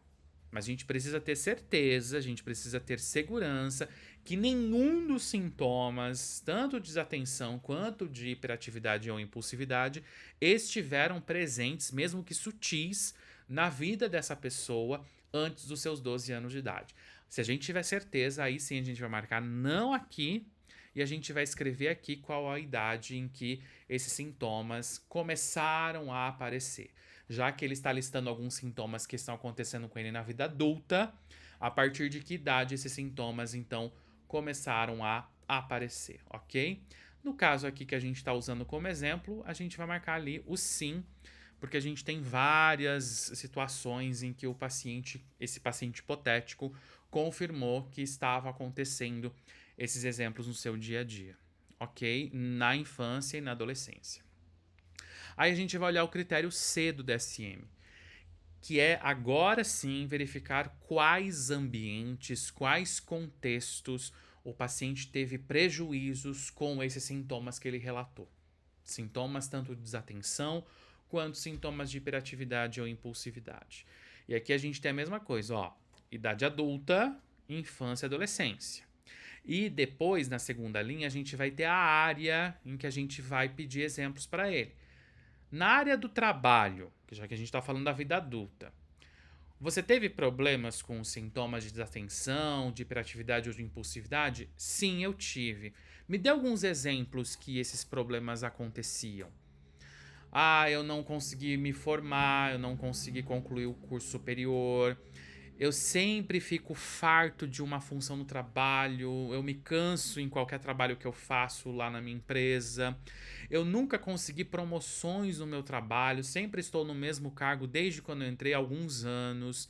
Mas a gente precisa ter certeza, a gente precisa ter segurança que nenhum dos sintomas, tanto de desatenção quanto de hiperatividade ou impulsividade, estiveram presentes, mesmo que sutis, na vida dessa pessoa antes dos seus 12 anos de idade. Se a gente tiver certeza, aí sim a gente vai marcar não aqui e a gente vai escrever aqui qual a idade em que esses sintomas começaram a aparecer. Já que ele está listando alguns sintomas que estão acontecendo com ele na vida adulta, a partir de que idade esses sintomas, então, começaram a aparecer, ok? No caso aqui que a gente está usando como exemplo, a gente vai marcar ali o sim, porque a gente tem várias situações em que esse paciente hipotético, confirmou que estava acontecendo esses exemplos no seu dia a dia, ok? Na infância e na adolescência. Aí a gente vai olhar o critério C do DSM, que é agora sim verificar quais ambientes, quais contextos o paciente teve prejuízos com esses sintomas que ele relatou. Sintomas tanto de desatenção quanto sintomas de hiperatividade ou impulsividade. E aqui a gente tem a mesma coisa, ó, idade adulta, infância e adolescência. E depois, na segunda linha, a gente vai ter a área em que a gente vai pedir exemplos para ele. Na área do trabalho, já que a gente está falando da vida adulta, você teve problemas com sintomas de desatenção, de hiperatividade ou de impulsividade? Sim, eu tive. Me dê alguns exemplos que esses problemas aconteciam. Ah, eu não consegui me formar, eu não consegui concluir o curso superior, eu sempre fico farto de uma função no trabalho, eu me canso em qualquer trabalho que eu faço lá na minha empresa, eu nunca consegui promoções no meu trabalho, sempre estou no mesmo cargo desde quando eu entrei há alguns anos.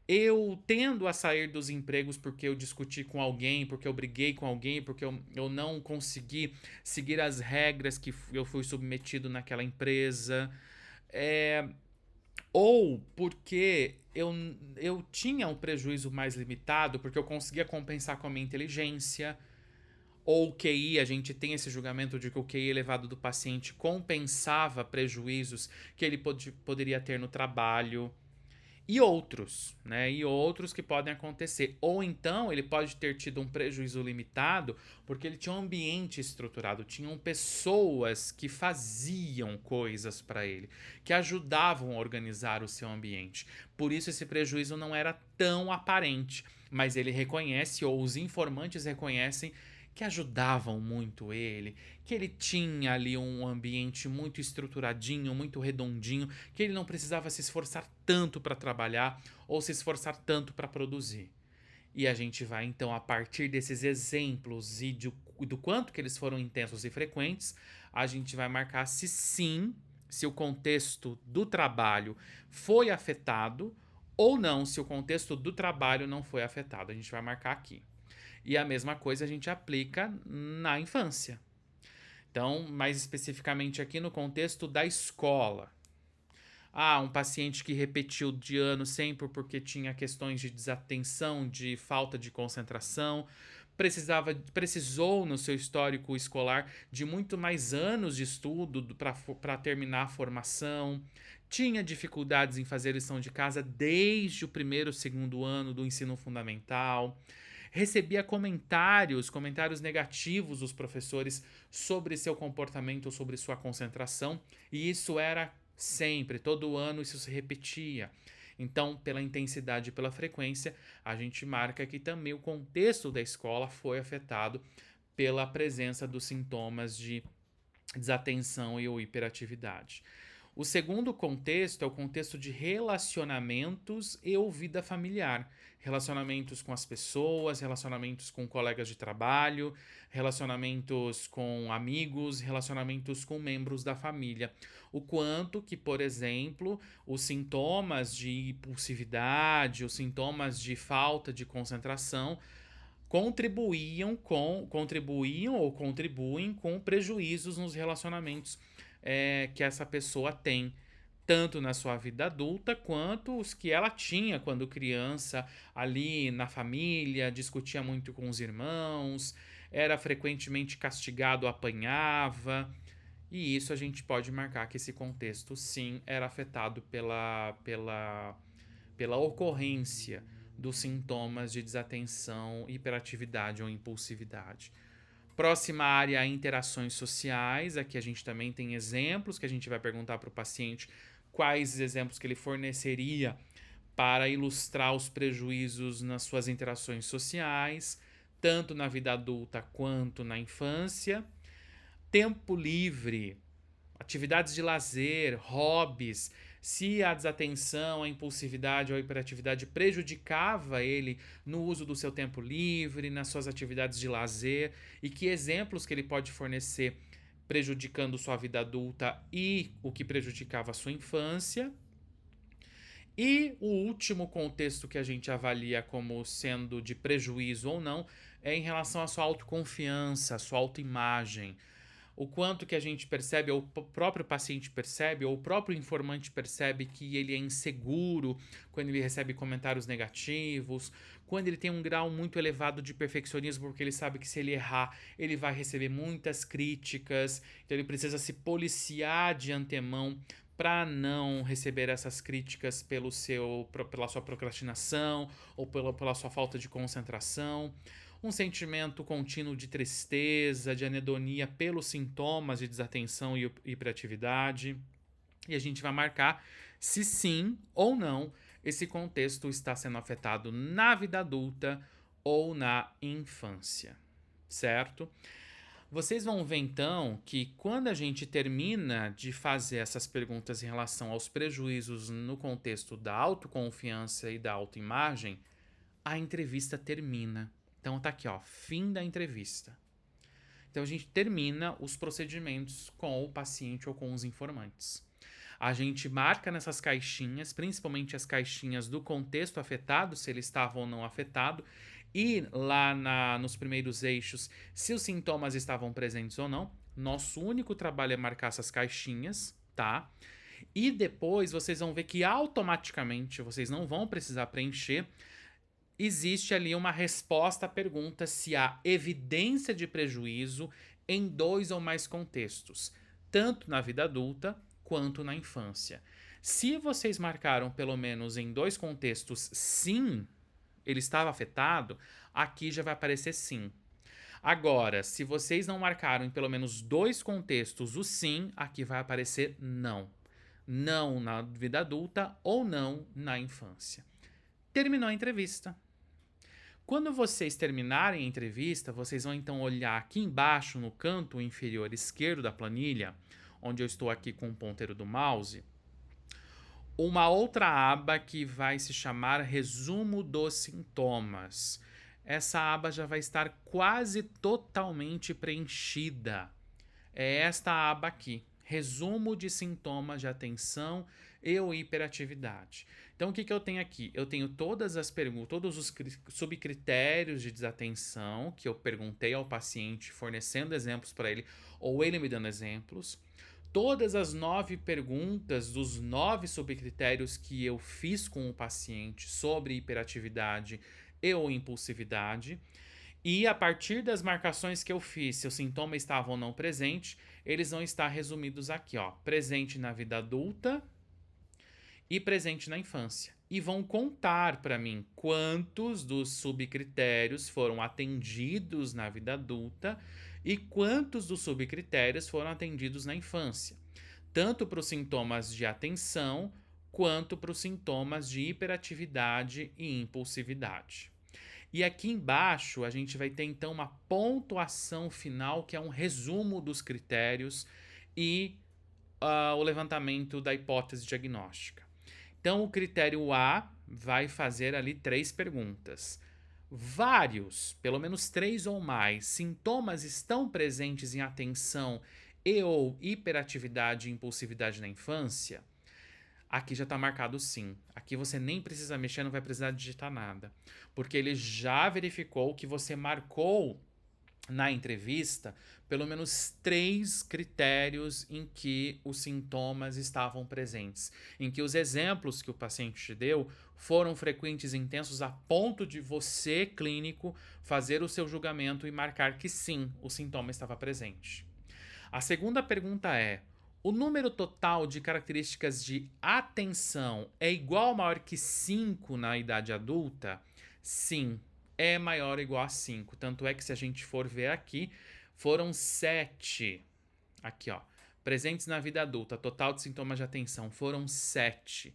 Eu tendo a sair dos empregos porque eu discuti com alguém, porque eu briguei com alguém, porque eu não consegui seguir as regras que eu fui submetido naquela empresa. Ou porque eu tinha um prejuízo mais limitado, porque eu conseguia compensar com a minha inteligência. Ou o QI, a gente tem esse julgamento de que o QI elevado do paciente compensava prejuízos que ele poderia ter no trabalho. E outros, né? E outros que podem acontecer. Ou então ele pode ter tido um prejuízo limitado porque ele tinha um ambiente estruturado, tinham pessoas que faziam coisas para ele, que ajudavam a organizar o seu ambiente. Por isso esse prejuízo não era tão aparente, mas ele reconhece, ou os informantes reconhecem, que ajudavam muito ele, que ele tinha ali um ambiente muito estruturadinho, muito redondinho, que ele não precisava se esforçar tanto para trabalhar ou se esforçar tanto para produzir. E a gente vai então, a partir desses exemplos e do quanto que eles foram intensos e frequentes, a gente vai marcar se sim, se o contexto do trabalho foi afetado ou não, se o contexto do trabalho não foi afetado. A gente vai marcar aqui. E a mesma coisa a gente aplica na infância. Então, mais especificamente aqui no contexto da escola. Ah, um paciente que repetiu de ano sempre porque tinha questões de desatenção, de falta de concentração, precisou no seu histórico escolar de muito mais anos de estudo para terminar a formação, tinha dificuldades em fazer lição de casa desde o primeiro, segundo ano do ensino fundamental, recebia comentários negativos dos professores sobre seu comportamento, sobre sua concentração, e isso era sempre, todo ano isso se repetia. Então, pela intensidade e pela frequência, a gente marca que também o contexto da escola foi afetado pela presença dos sintomas de desatenção e ou hiperatividade. O segundo contexto é o contexto de relacionamentos e ou vida familiar. Relacionamentos com as pessoas, relacionamentos com colegas de trabalho, relacionamentos com amigos, relacionamentos com membros da família. O quanto que, por exemplo, os sintomas de impulsividade, os sintomas de falta de concentração contribuíam ou contribuem com prejuízos nos relacionamentos que essa pessoa tem, tanto na sua vida adulta quanto os que ela tinha quando criança, ali na família, discutia muito com os irmãos, era frequentemente castigado, apanhava. E isso a gente pode marcar que esse contexto, sim, era afetado pela ocorrência dos sintomas de desatenção, hiperatividade ou impulsividade. Próxima área, interações sociais. Aqui a gente também tem exemplos que a gente vai perguntar para o paciente quais exemplos que ele forneceria para ilustrar os prejuízos nas suas interações sociais, tanto na vida adulta quanto na infância. Tempo livre, atividades de lazer, hobbies, se a desatenção, a impulsividade ou a hiperatividade prejudicava ele no uso do seu tempo livre, nas suas atividades de lazer, e que exemplos que ele pode fornecer prejudicando sua vida adulta e o que prejudicava a sua infância. E o último contexto que a gente avalia como sendo de prejuízo ou não é em relação à sua autoconfiança, à sua autoimagem. O quanto que a gente percebe, ou o próprio paciente percebe, ou o próprio informante percebe que ele é inseguro quando ele recebe comentários negativos, quando ele tem um grau muito elevado de perfeccionismo, porque ele sabe que se ele errar, ele vai receber muitas críticas, então ele precisa se policiar de antemão para não receber essas críticas pela sua procrastinação ou pela sua falta de concentração. Um sentimento contínuo de tristeza, de anedonia pelos sintomas de desatenção e hiperatividade. E a gente vai marcar se sim ou não esse contexto está sendo afetado na vida adulta ou na infância, certo? Vocês vão ver então que quando a gente termina de fazer essas perguntas em relação aos prejuízos no contexto da autoconfiança e da autoimagem, a entrevista termina. Então tá aqui, ó, fim da entrevista. Então a gente termina os procedimentos com o paciente ou com os informantes. A gente marca nessas caixinhas, principalmente as caixinhas do contexto afetado, se ele estava ou não afetado, e lá nos primeiros eixos, se os sintomas estavam presentes ou não. Nosso único trabalho é marcar essas caixinhas, tá? E depois vocês vão ver que automaticamente vocês não vão precisar preencher. Existe ali uma resposta à pergunta se há evidência de prejuízo em 2 ou mais contextos, tanto na vida adulta quanto na infância. Se vocês marcaram pelo menos em 2 contextos sim, ele estava afetado, aqui já vai aparecer sim. Agora, se vocês não marcaram em pelo menos 2 contextos o sim, aqui vai aparecer não. Não na vida adulta ou não na infância. Terminou a entrevista. Quando vocês terminarem a entrevista, vocês vão então olhar aqui embaixo no canto inferior esquerdo da planilha, onde eu estou aqui com o ponteiro do mouse, uma outra aba que vai se chamar Resumo dos Sintomas. Essa aba já vai estar quase totalmente preenchida. É esta aba aqui, Resumo de Sintomas de Atenção e ou Hiperatividade. Então, o que eu tenho aqui? Eu tenho todas as perguntas, todos os subcritérios de desatenção que eu perguntei ao paciente, fornecendo exemplos para ele, ou ele me dando exemplos. Todas as 9 perguntas dos 9 subcritérios que eu fiz com o paciente sobre hiperatividade e ou impulsividade. E a partir das marcações que eu fiz, se o sintoma estava ou não presente, eles vão estar resumidos aqui, ó, presente na vida adulta e presente na infância. E vão contar para mim quantos dos subcritérios foram atendidos na vida adulta e quantos dos subcritérios foram atendidos na infância, tanto para os sintomas de atenção quanto para os sintomas de hiperatividade e impulsividade. E aqui embaixo a gente vai ter então uma pontuação final, que é um resumo dos critérios e o levantamento da hipótese diagnóstica. Então o critério A vai fazer ali 3 perguntas. Vários, pelo menos 3 ou mais, sintomas estão presentes em atenção e ou hiperatividade e impulsividade na infância? Aqui já está marcado sim. Aqui você nem precisa mexer, não vai precisar digitar nada. Porque ele já verificou que você marcou na entrevista pelo menos 3 critérios em que os sintomas estavam presentes. Em que os exemplos que o paciente te deu foram frequentes e intensos a ponto de você, clínico, fazer o seu julgamento e marcar que sim, o sintoma estava presente. A segunda pergunta é: o número total de características de atenção é igual ou maior que 5 na idade adulta? Sim, é maior ou igual a 5. Tanto é que se a gente for ver aqui, foram 7. Aqui, ó. Presentes na vida adulta, total de sintomas de atenção, foram 7.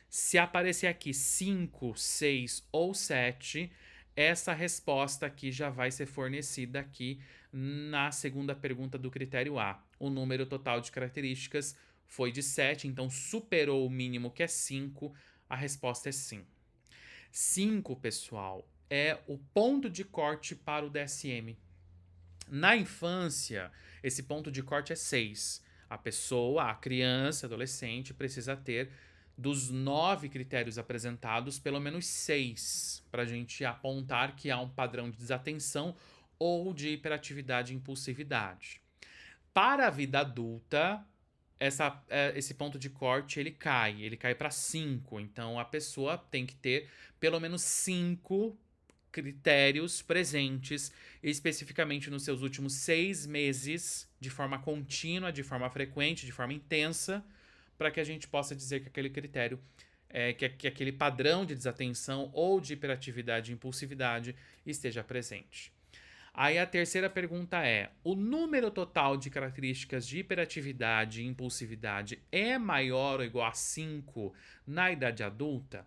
Se aparecer aqui 5, 6 ou 7, essa resposta aqui já vai ser fornecida aqui na segunda pergunta do critério A. O número total de características foi de 7, então superou o mínimo, que é 5. A resposta é sim. 5, pessoal, é o ponto de corte para o DSM. Na infância, esse ponto de corte é 6. A pessoa, a criança, adolescente, precisa ter, dos 9 critérios apresentados, pelo menos 6, para a gente apontar que há um padrão de desatenção ou de hiperatividade e impulsividade. Para a vida adulta, esse ponto de corte ele cai para 5. Então a pessoa tem que ter pelo menos 5 critérios presentes, especificamente nos seus últimos 6 meses, de forma contínua, de forma frequente, de forma intensa, para que a gente possa dizer que aquele critério, que aquele padrão de desatenção ou de hiperatividade e impulsividade esteja presente. Aí a terceira pergunta é: o número total de características de hiperatividade e impulsividade é maior ou igual a 5 na idade adulta?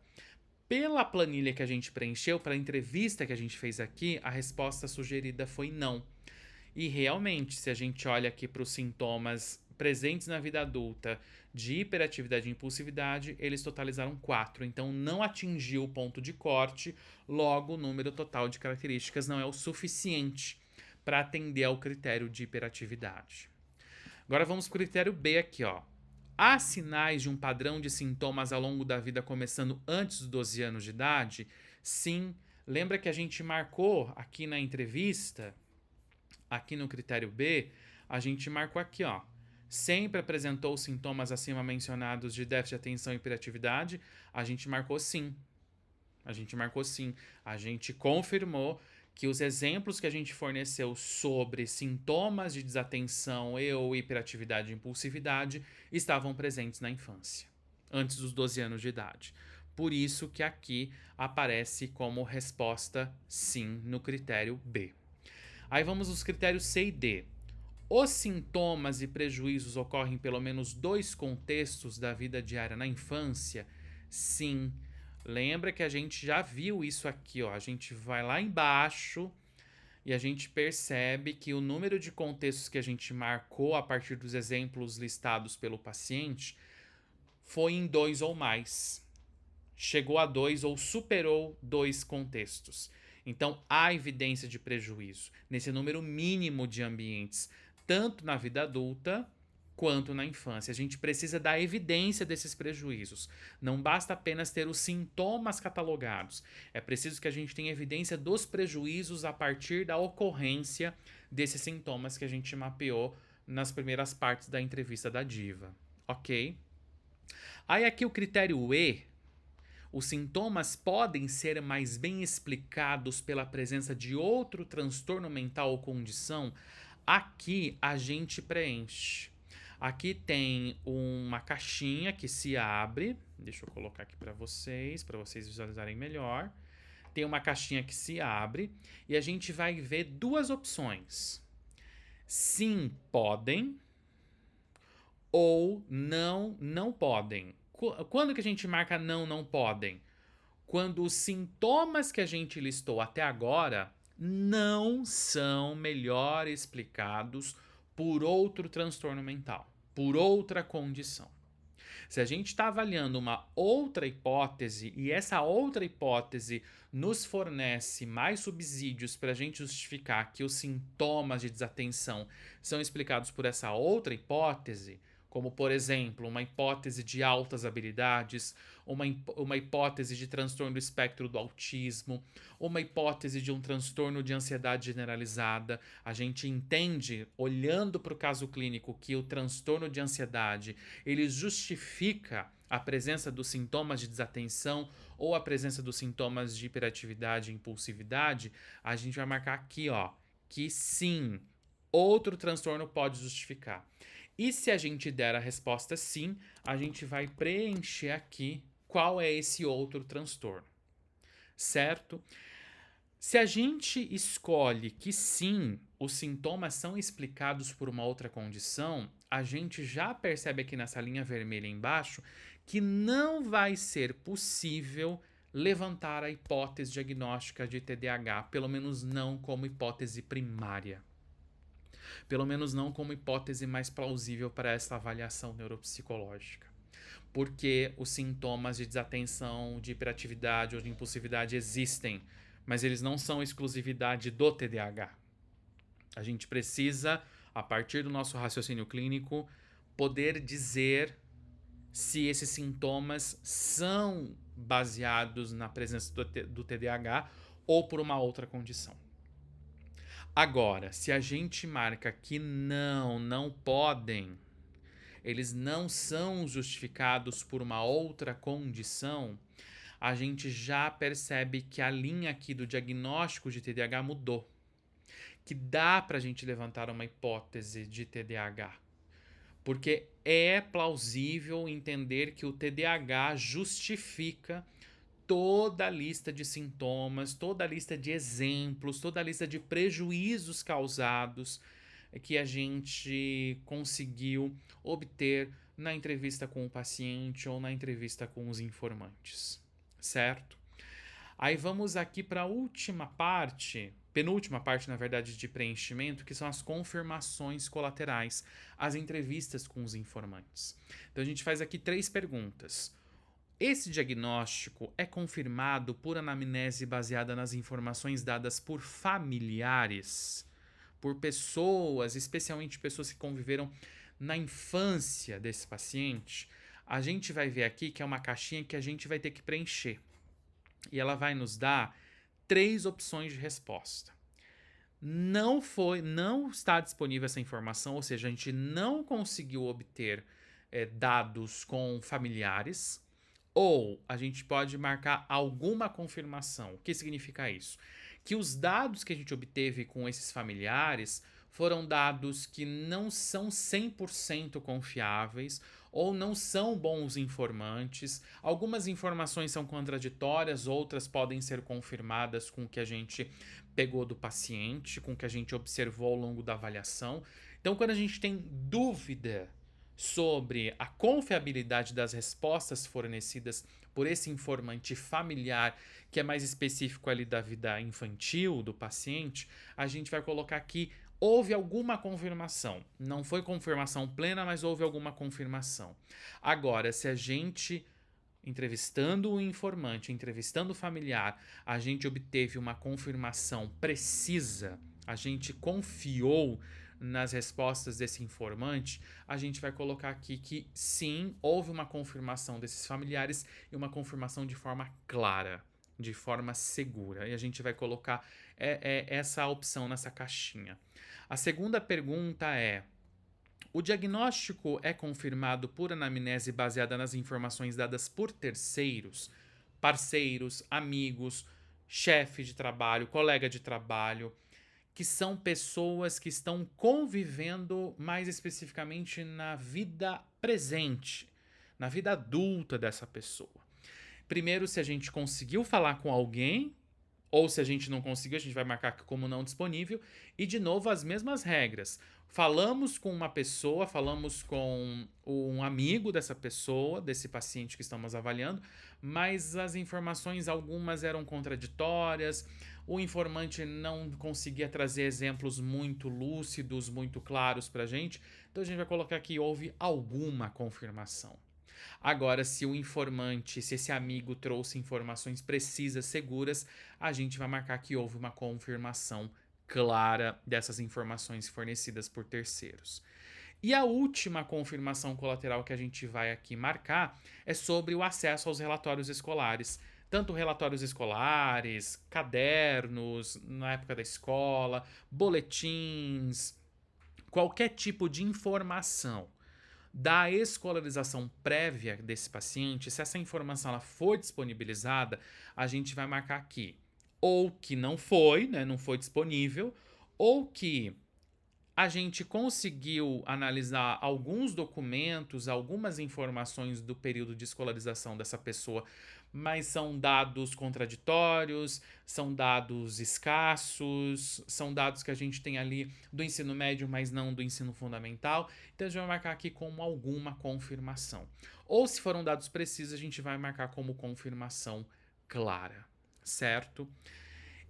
Pela planilha que a gente preencheu, para a entrevista que a gente fez aqui, a resposta sugerida foi não. E realmente, se a gente olha aqui para os sintomas presentes na vida adulta de hiperatividade e impulsividade, eles totalizaram 4. Então não atingiu o ponto de corte, logo o número total de características não é o suficiente para atender ao critério de hiperatividade. Agora vamos para o critério B aqui, ó. Há sinais de um padrão de sintomas ao longo da vida começando antes dos 12 anos de idade? Sim. Lembra que a gente marcou aqui na entrevista, aqui no critério B, a gente marcou aqui, ó. Sempre apresentou os sintomas acima mencionados de déficit de atenção e hiperatividade? A gente marcou sim. A gente marcou sim. A gente confirmou que os exemplos que a gente forneceu sobre sintomas de desatenção e ou hiperatividade e impulsividade estavam presentes na infância, antes dos 12 anos de idade. Por isso que aqui aparece como resposta sim no critério B. Aí vamos aos critérios C e D. Os sintomas e prejuízos ocorrem em pelo menos 2 contextos da vida diária na infância? Sim. Lembra que a gente já viu isso aqui, ó. A gente vai lá embaixo e a gente percebe que o número de contextos que a gente marcou a partir dos exemplos listados pelo paciente foi em 2 ou mais. Chegou a 2 ou superou 2 contextos. Então, há evidência de prejuízo nesse número mínimo de ambientes, tanto na vida adulta quanto na infância. A gente precisa da evidência desses prejuízos. Não basta apenas ter os sintomas catalogados. É preciso que a gente tenha evidência dos prejuízos a partir da ocorrência desses sintomas que a gente mapeou nas primeiras partes da entrevista da diva. Ok? Aí aqui o critério E, os sintomas podem ser mais bem explicados pela presença de outro transtorno mental ou condição. Aqui a gente preenche. Aqui tem uma caixinha que se abre. Deixa eu colocar aqui para vocês visualizarem melhor. Tem uma caixinha que se abre e a gente vai ver duas opções. Sim, podem, ou não, não podem. Quando que a gente marca não podem? Quando os sintomas que a gente listou até agora não são melhor explicados por outro transtorno mental, por outra condição. Se a gente está avaliando uma outra hipótese e essa outra hipótese nos fornece mais subsídios para a gente justificar que os sintomas de desatenção são explicados por essa outra hipótese, como, por exemplo, uma hipótese de altas habilidades, uma hipótese de transtorno do espectro do autismo, uma hipótese de um transtorno de ansiedade generalizada. A gente entende, olhando para o caso clínico, que o transtorno de ansiedade ele justifica a presença dos sintomas de desatenção ou a presença dos sintomas de hiperatividade e impulsividade. A gente vai marcar aqui, ó, que sim, outro transtorno pode justificar. E se a gente der a resposta sim, a gente vai preencher aqui qual é esse outro transtorno, certo? Se a gente escolhe que sim, os sintomas são explicados por uma outra condição, a gente já percebe aqui nessa linha vermelha embaixo que não vai ser possível levantar a hipótese diagnóstica de TDAH, pelo menos não como hipótese primária. Pelo menos não como hipótese mais plausível para essa avaliação neuropsicológica. Porque os sintomas de desatenção, de hiperatividade ou de impulsividade existem, mas eles não são exclusividade do TDAH. A gente precisa, a partir do nosso raciocínio clínico, poder dizer se esses sintomas são baseados na presença do TDAH ou por uma outra condição. Agora, se a gente marca que não podem, eles não são justificados por uma outra condição, a gente já percebe que a linha aqui do diagnóstico de TDAH mudou. Que dá para a gente levantar uma hipótese de TDAH. Porque é plausível entender que o TDAH justifica toda a lista de sintomas, toda a lista de exemplos, toda a lista de prejuízos causados que a gente conseguiu obter na entrevista com o paciente ou na entrevista com os informantes, certo? Aí vamos aqui para a última parte, penúltima parte, na verdade, de preenchimento, que são as confirmações colaterais, as entrevistas com os informantes. Então a gente faz aqui 3 perguntas. Esse diagnóstico é confirmado por anamnese baseada nas informações dadas por familiares, por pessoas, especialmente pessoas que conviveram na infância desse paciente. A gente vai ver aqui que é uma caixinha que a gente vai ter que preencher. E ela vai nos dar 3 opções de resposta. Não está disponível essa informação, ou seja, a gente não conseguiu obter dados com familiares. Ou a gente pode marcar alguma confirmação. O que significa isso? Que os dados que a gente obteve com esses familiares foram dados que não são 100% confiáveis ou não são bons informantes. Algumas informações são contraditórias, outras podem ser confirmadas com o que a gente pegou do paciente, com o que a gente observou ao longo da avaliação. Então, quando a gente tem dúvida sobre a confiabilidade das respostas fornecidas por esse informante familiar, que é mais específico ali da vida infantil do paciente, a gente vai colocar aqui houve alguma confirmação. Não foi confirmação plena, mas houve alguma confirmação. Agora, se a gente, entrevistando o informante, entrevistando o familiar, a gente obteve uma confirmação precisa, a gente confiou nas respostas desse informante, a gente vai colocar aqui que sim, houve uma confirmação desses familiares e uma confirmação de forma clara, de forma segura. E a gente vai colocar essa opção nessa caixinha. A segunda pergunta é: o diagnóstico é confirmado por anamnese baseada nas informações dadas por terceiros, parceiros, amigos, chefe de trabalho, colega de trabalho, que são pessoas que estão convivendo mais especificamente na vida presente, na vida adulta dessa pessoa. Primeiro, se a gente conseguiu falar com alguém, ou se a gente não conseguiu, a gente vai marcar como não disponível. E, de novo, as mesmas regras. Falamos com uma pessoa, falamos com um amigo dessa pessoa, desse paciente que estamos avaliando, mas as informações, algumas eram contraditórias, o informante não conseguia trazer exemplos muito lúcidos, muito claros para a gente. Então, a gente vai colocar que houve alguma confirmação. Agora, se o informante, se esse amigo trouxe informações precisas, seguras, a gente vai marcar que houve uma confirmação clara dessas informações fornecidas por terceiros. E a última confirmação colateral que a gente vai aqui marcar é sobre o acesso aos relatórios escolares. Tanto relatórios escolares, cadernos na época da escola, boletins, qualquer tipo de informação da escolarização prévia desse paciente, se essa informação ela for disponibilizada, a gente vai marcar aqui ou que não foi, né, não foi disponível, ou que a gente conseguiu analisar alguns documentos, algumas informações do período de escolarização dessa pessoa, mas são dados contraditórios, são dados escassos, são dados que a gente tem ali do ensino médio, mas não do ensino fundamental. Então a gente vai marcar aqui como alguma confirmação. Ou se foram dados precisos, a gente vai marcar como confirmação clara, certo?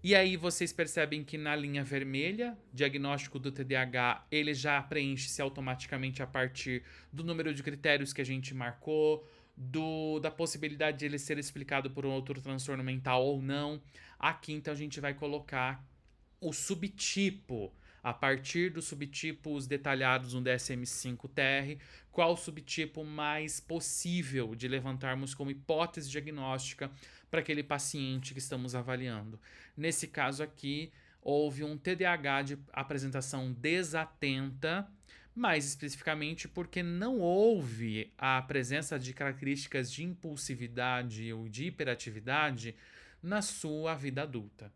E aí vocês percebem que na linha vermelha, diagnóstico do TDAH, ele já preenche-se automaticamente a partir do número de critérios que a gente marcou, da possibilidade de ele ser explicado por um outro transtorno mental ou não. Aqui, então, a gente vai colocar o subtipo, a partir dos subtipos detalhados no DSM-5-TR, qual o subtipo mais possível de levantarmos como hipótese diagnóstica para aquele paciente que estamos avaliando. Nesse caso aqui, houve um TDAH de apresentação desatenta, mais especificamente porque não houve a presença de características de impulsividade ou de hiperatividade na sua vida adulta.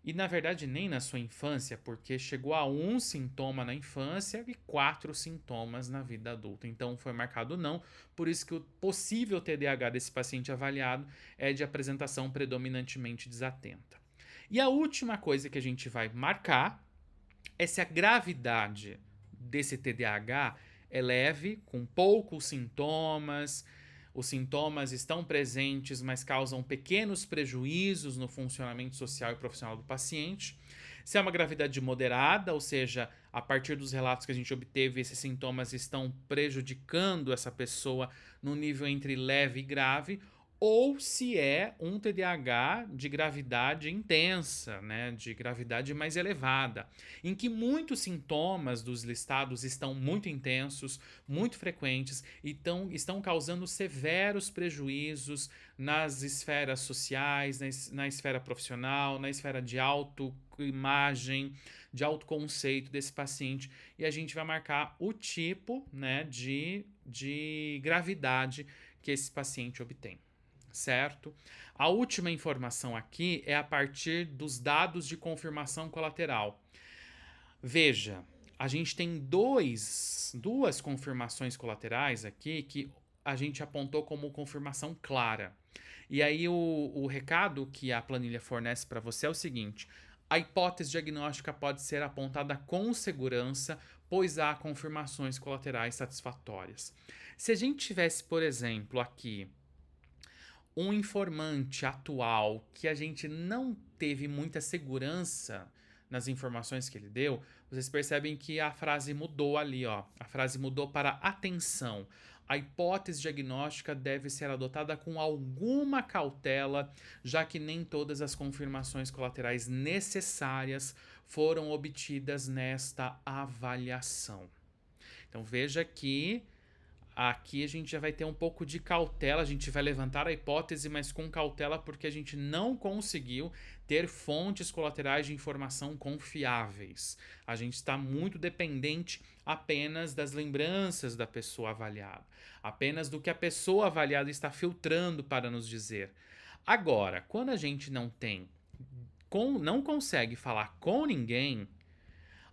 E na verdade nem na sua infância, porque chegou a 1 sintoma na infância e 4 sintomas na vida adulta. Então foi marcado não, por isso que o possível TDAH desse paciente avaliado é de apresentação predominantemente desatenta. E a última coisa que a gente vai marcar é se a gravidade desse TDAH é leve, com poucos sintomas. Os sintomas estão presentes, mas causam pequenos prejuízos no funcionamento social e profissional do paciente. Se é uma gravidade moderada, ou seja, a partir dos relatos que a gente obteve, esses sintomas estão prejudicando essa pessoa no nível entre leve e grave, ou se é um TDAH de gravidade intensa, né, de gravidade mais elevada, em que muitos sintomas dos listados estão muito intensos, muito frequentes, e estão causando severos prejuízos nas esferas sociais, na esfera profissional, na esfera de autoimagem, de autoconceito desse paciente, e a gente vai marcar o tipo, né, de gravidade que esse paciente obtém. Certo? A última informação aqui é a partir dos dados de confirmação colateral. Veja, a gente tem duas confirmações colaterais aqui que a gente apontou como confirmação clara. E aí o recado que a planilha fornece para você é o seguinte: a hipótese diagnóstica pode ser apontada com segurança, pois há confirmações colaterais satisfatórias. Se a gente tivesse, por exemplo, aqui um informante atual que a gente não teve muita segurança nas informações que ele deu, vocês percebem que a frase mudou ali, ó. A frase mudou para atenção. A hipótese diagnóstica deve ser adotada com alguma cautela, já que nem todas as confirmações colaterais necessárias foram obtidas nesta avaliação. Então veja que aqui a gente já vai ter um pouco de cautela, a gente vai levantar a hipótese, mas com cautela, porque a gente não conseguiu ter fontes colaterais de informação confiáveis. A gente está muito dependente apenas das lembranças da pessoa avaliada, apenas do que a pessoa avaliada está filtrando para nos dizer. Agora, quando a gente não consegue falar com ninguém,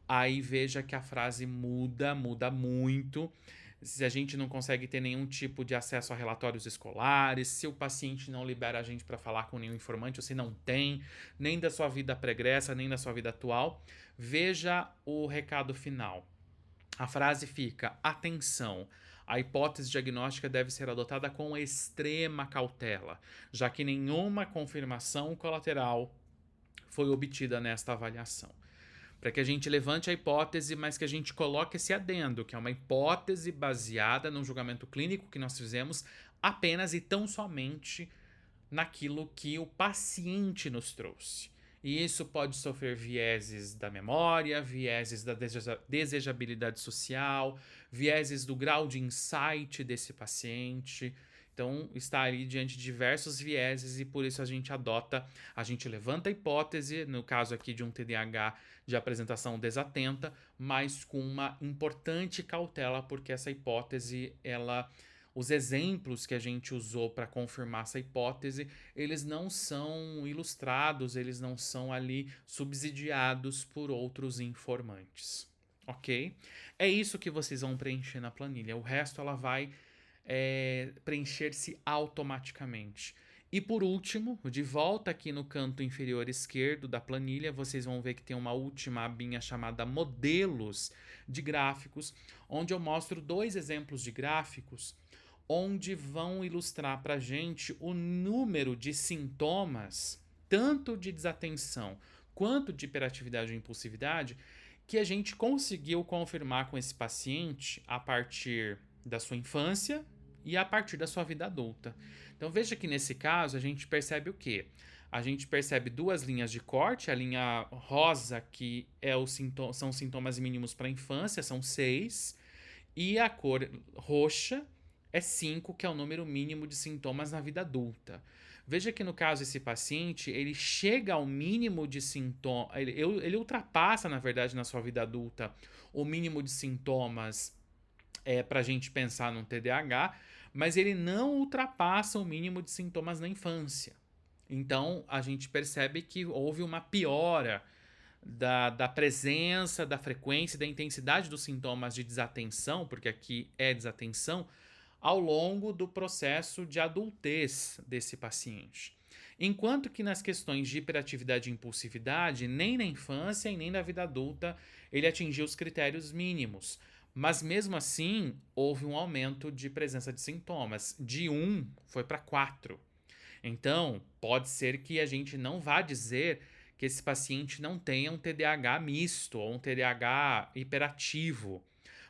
aí veja que a frase muda muito. Se a gente não consegue ter nenhum tipo de acesso a relatórios escolares, se o paciente não libera a gente para falar com nenhum informante, ou se não tem, nem da sua vida pregressa, nem da sua vida atual, veja o recado final. A frase fica: atenção, a hipótese diagnóstica deve ser adotada com extrema cautela, já que nenhuma confirmação colateral foi obtida nesta avaliação. Para que a gente levante a hipótese, mas que a gente coloque esse adendo, que é uma hipótese baseada num julgamento clínico que nós fizemos apenas e tão somente naquilo que o paciente nos trouxe. E isso pode sofrer vieses da memória, vieses da desejabilidade social, vieses do grau de insight desse paciente. Então, está ali diante de diversos vieses e por isso a gente levanta a hipótese, no caso aqui de um TDAH de apresentação desatenta, mas com uma importante cautela, porque essa hipótese, os exemplos que a gente usou para confirmar essa hipótese, eles não são ilustrados, eles não são ali subsidiados por outros informantes, ok? É isso que vocês vão preencher na planilha, o resto ela vai preencher-se automaticamente. E por último, de volta aqui no canto inferior esquerdo da planilha, vocês vão ver que tem uma última abinha chamada modelos de gráficos, onde eu mostro 2 exemplos de gráficos onde vão ilustrar para a gente o número de sintomas, tanto de desatenção quanto de hiperatividade ou impulsividade, que a gente conseguiu confirmar com esse paciente a partir da sua infância e a partir da sua vida adulta. Então veja que nesse caso a gente percebe o quê? A gente percebe 2 linhas de corte, a linha rosa que são sintomas mínimos para a infância, são 6, e a cor roxa é 5, que é o número mínimo de sintomas na vida adulta. Veja que no caso esse paciente, ele chega ao mínimo de sintomas, ele ultrapassa, na verdade, na sua vida adulta, o mínimo de sintomas para a gente pensar num TDAH, mas ele não ultrapassa o mínimo de sintomas na infância. Então, a gente percebe que houve uma piora da presença, da frequência, da intensidade dos sintomas de desatenção, porque aqui é desatenção, ao longo do processo de adultez desse paciente. Enquanto que nas questões de hiperatividade e impulsividade, nem na infância e nem na vida adulta ele atingiu os critérios mínimos. Mas mesmo assim, houve um aumento de presença de sintomas. De 1 foi para 4. Então, pode ser que a gente não vá dizer que esse paciente não tenha um TDAH misto ou um TDAH hiperativo,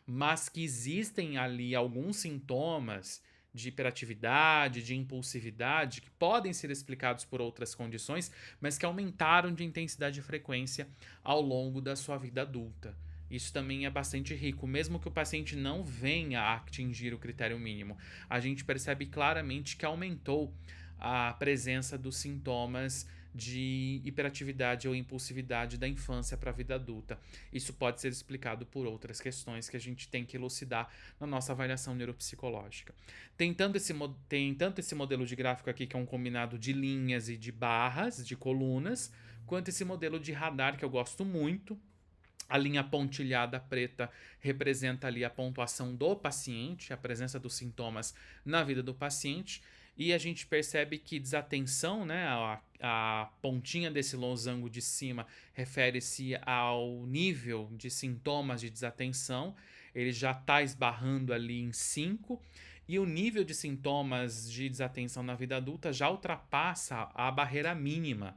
mas que existem ali alguns sintomas de hiperatividade, de impulsividade, que podem ser explicados por outras condições, mas que aumentaram de intensidade e frequência ao longo da sua vida adulta. Isso também é bastante rico, mesmo que o paciente não venha a atingir o critério mínimo. A gente percebe claramente que aumentou a presença dos sintomas de hiperatividade ou impulsividade da infância para a vida adulta. Isso pode ser explicado por outras questões que a gente tem que elucidar na nossa avaliação neuropsicológica. Tem tanto esse modelo de gráfico aqui, que é um combinado de linhas e de barras, de colunas, quanto esse modelo de radar, que eu gosto muito. A linha pontilhada preta representa ali a pontuação do paciente, a presença dos sintomas na vida do paciente. E a gente percebe que desatenção, né, a pontinha desse losango de cima refere-se ao nível de sintomas de desatenção. Ele já está esbarrando ali em 5. E o nível de sintomas de desatenção na vida adulta já ultrapassa a barreira mínima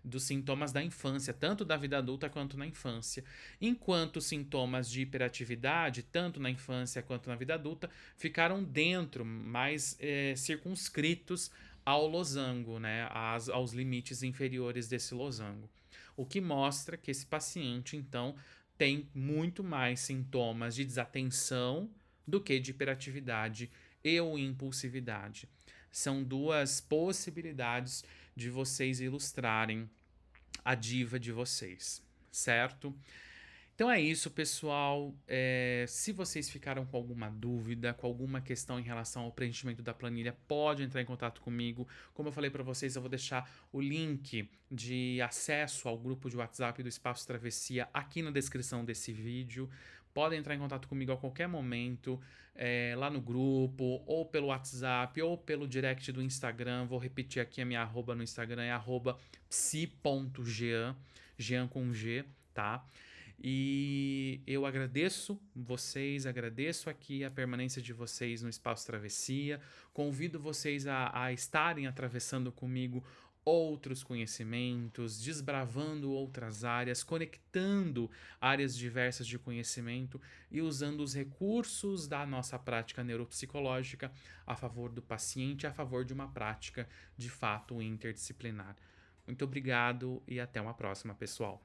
dos sintomas da infância, tanto da vida adulta quanto na infância. Enquanto os sintomas de hiperatividade, tanto na infância quanto na vida adulta, ficaram dentro, mais circunscritos ao losango, né, aos limites inferiores desse losango. O que mostra que esse paciente, então, tem muito mais sintomas de desatenção do que de hiperatividade e ou impulsividade. São duas possibilidades de vocês ilustrarem a diva de vocês, certo? Então é isso, pessoal. Se vocês ficaram com alguma dúvida, com alguma questão em relação ao preenchimento da planilha, pode entrar em contato comigo. Como eu falei para vocês, eu vou deixar o link de acesso ao grupo de WhatsApp do Espaço Travessia aqui na descrição desse vídeo. Podem entrar em contato comigo a qualquer momento, lá no grupo, ou pelo WhatsApp, ou pelo direct do Instagram. Vou repetir aqui a minha arroba no Instagram, é @psi.jean, Jean com G, tá? E eu agradeço vocês, agradeço aqui a permanência de vocês no Espaço Travessia. Convido vocês a estarem atravessando comigo outros conhecimentos, desbravando outras áreas, conectando áreas diversas de conhecimento e usando os recursos da nossa prática neuropsicológica a favor do paciente, a favor de uma prática de fato interdisciplinar. Muito obrigado e até uma próxima, pessoal.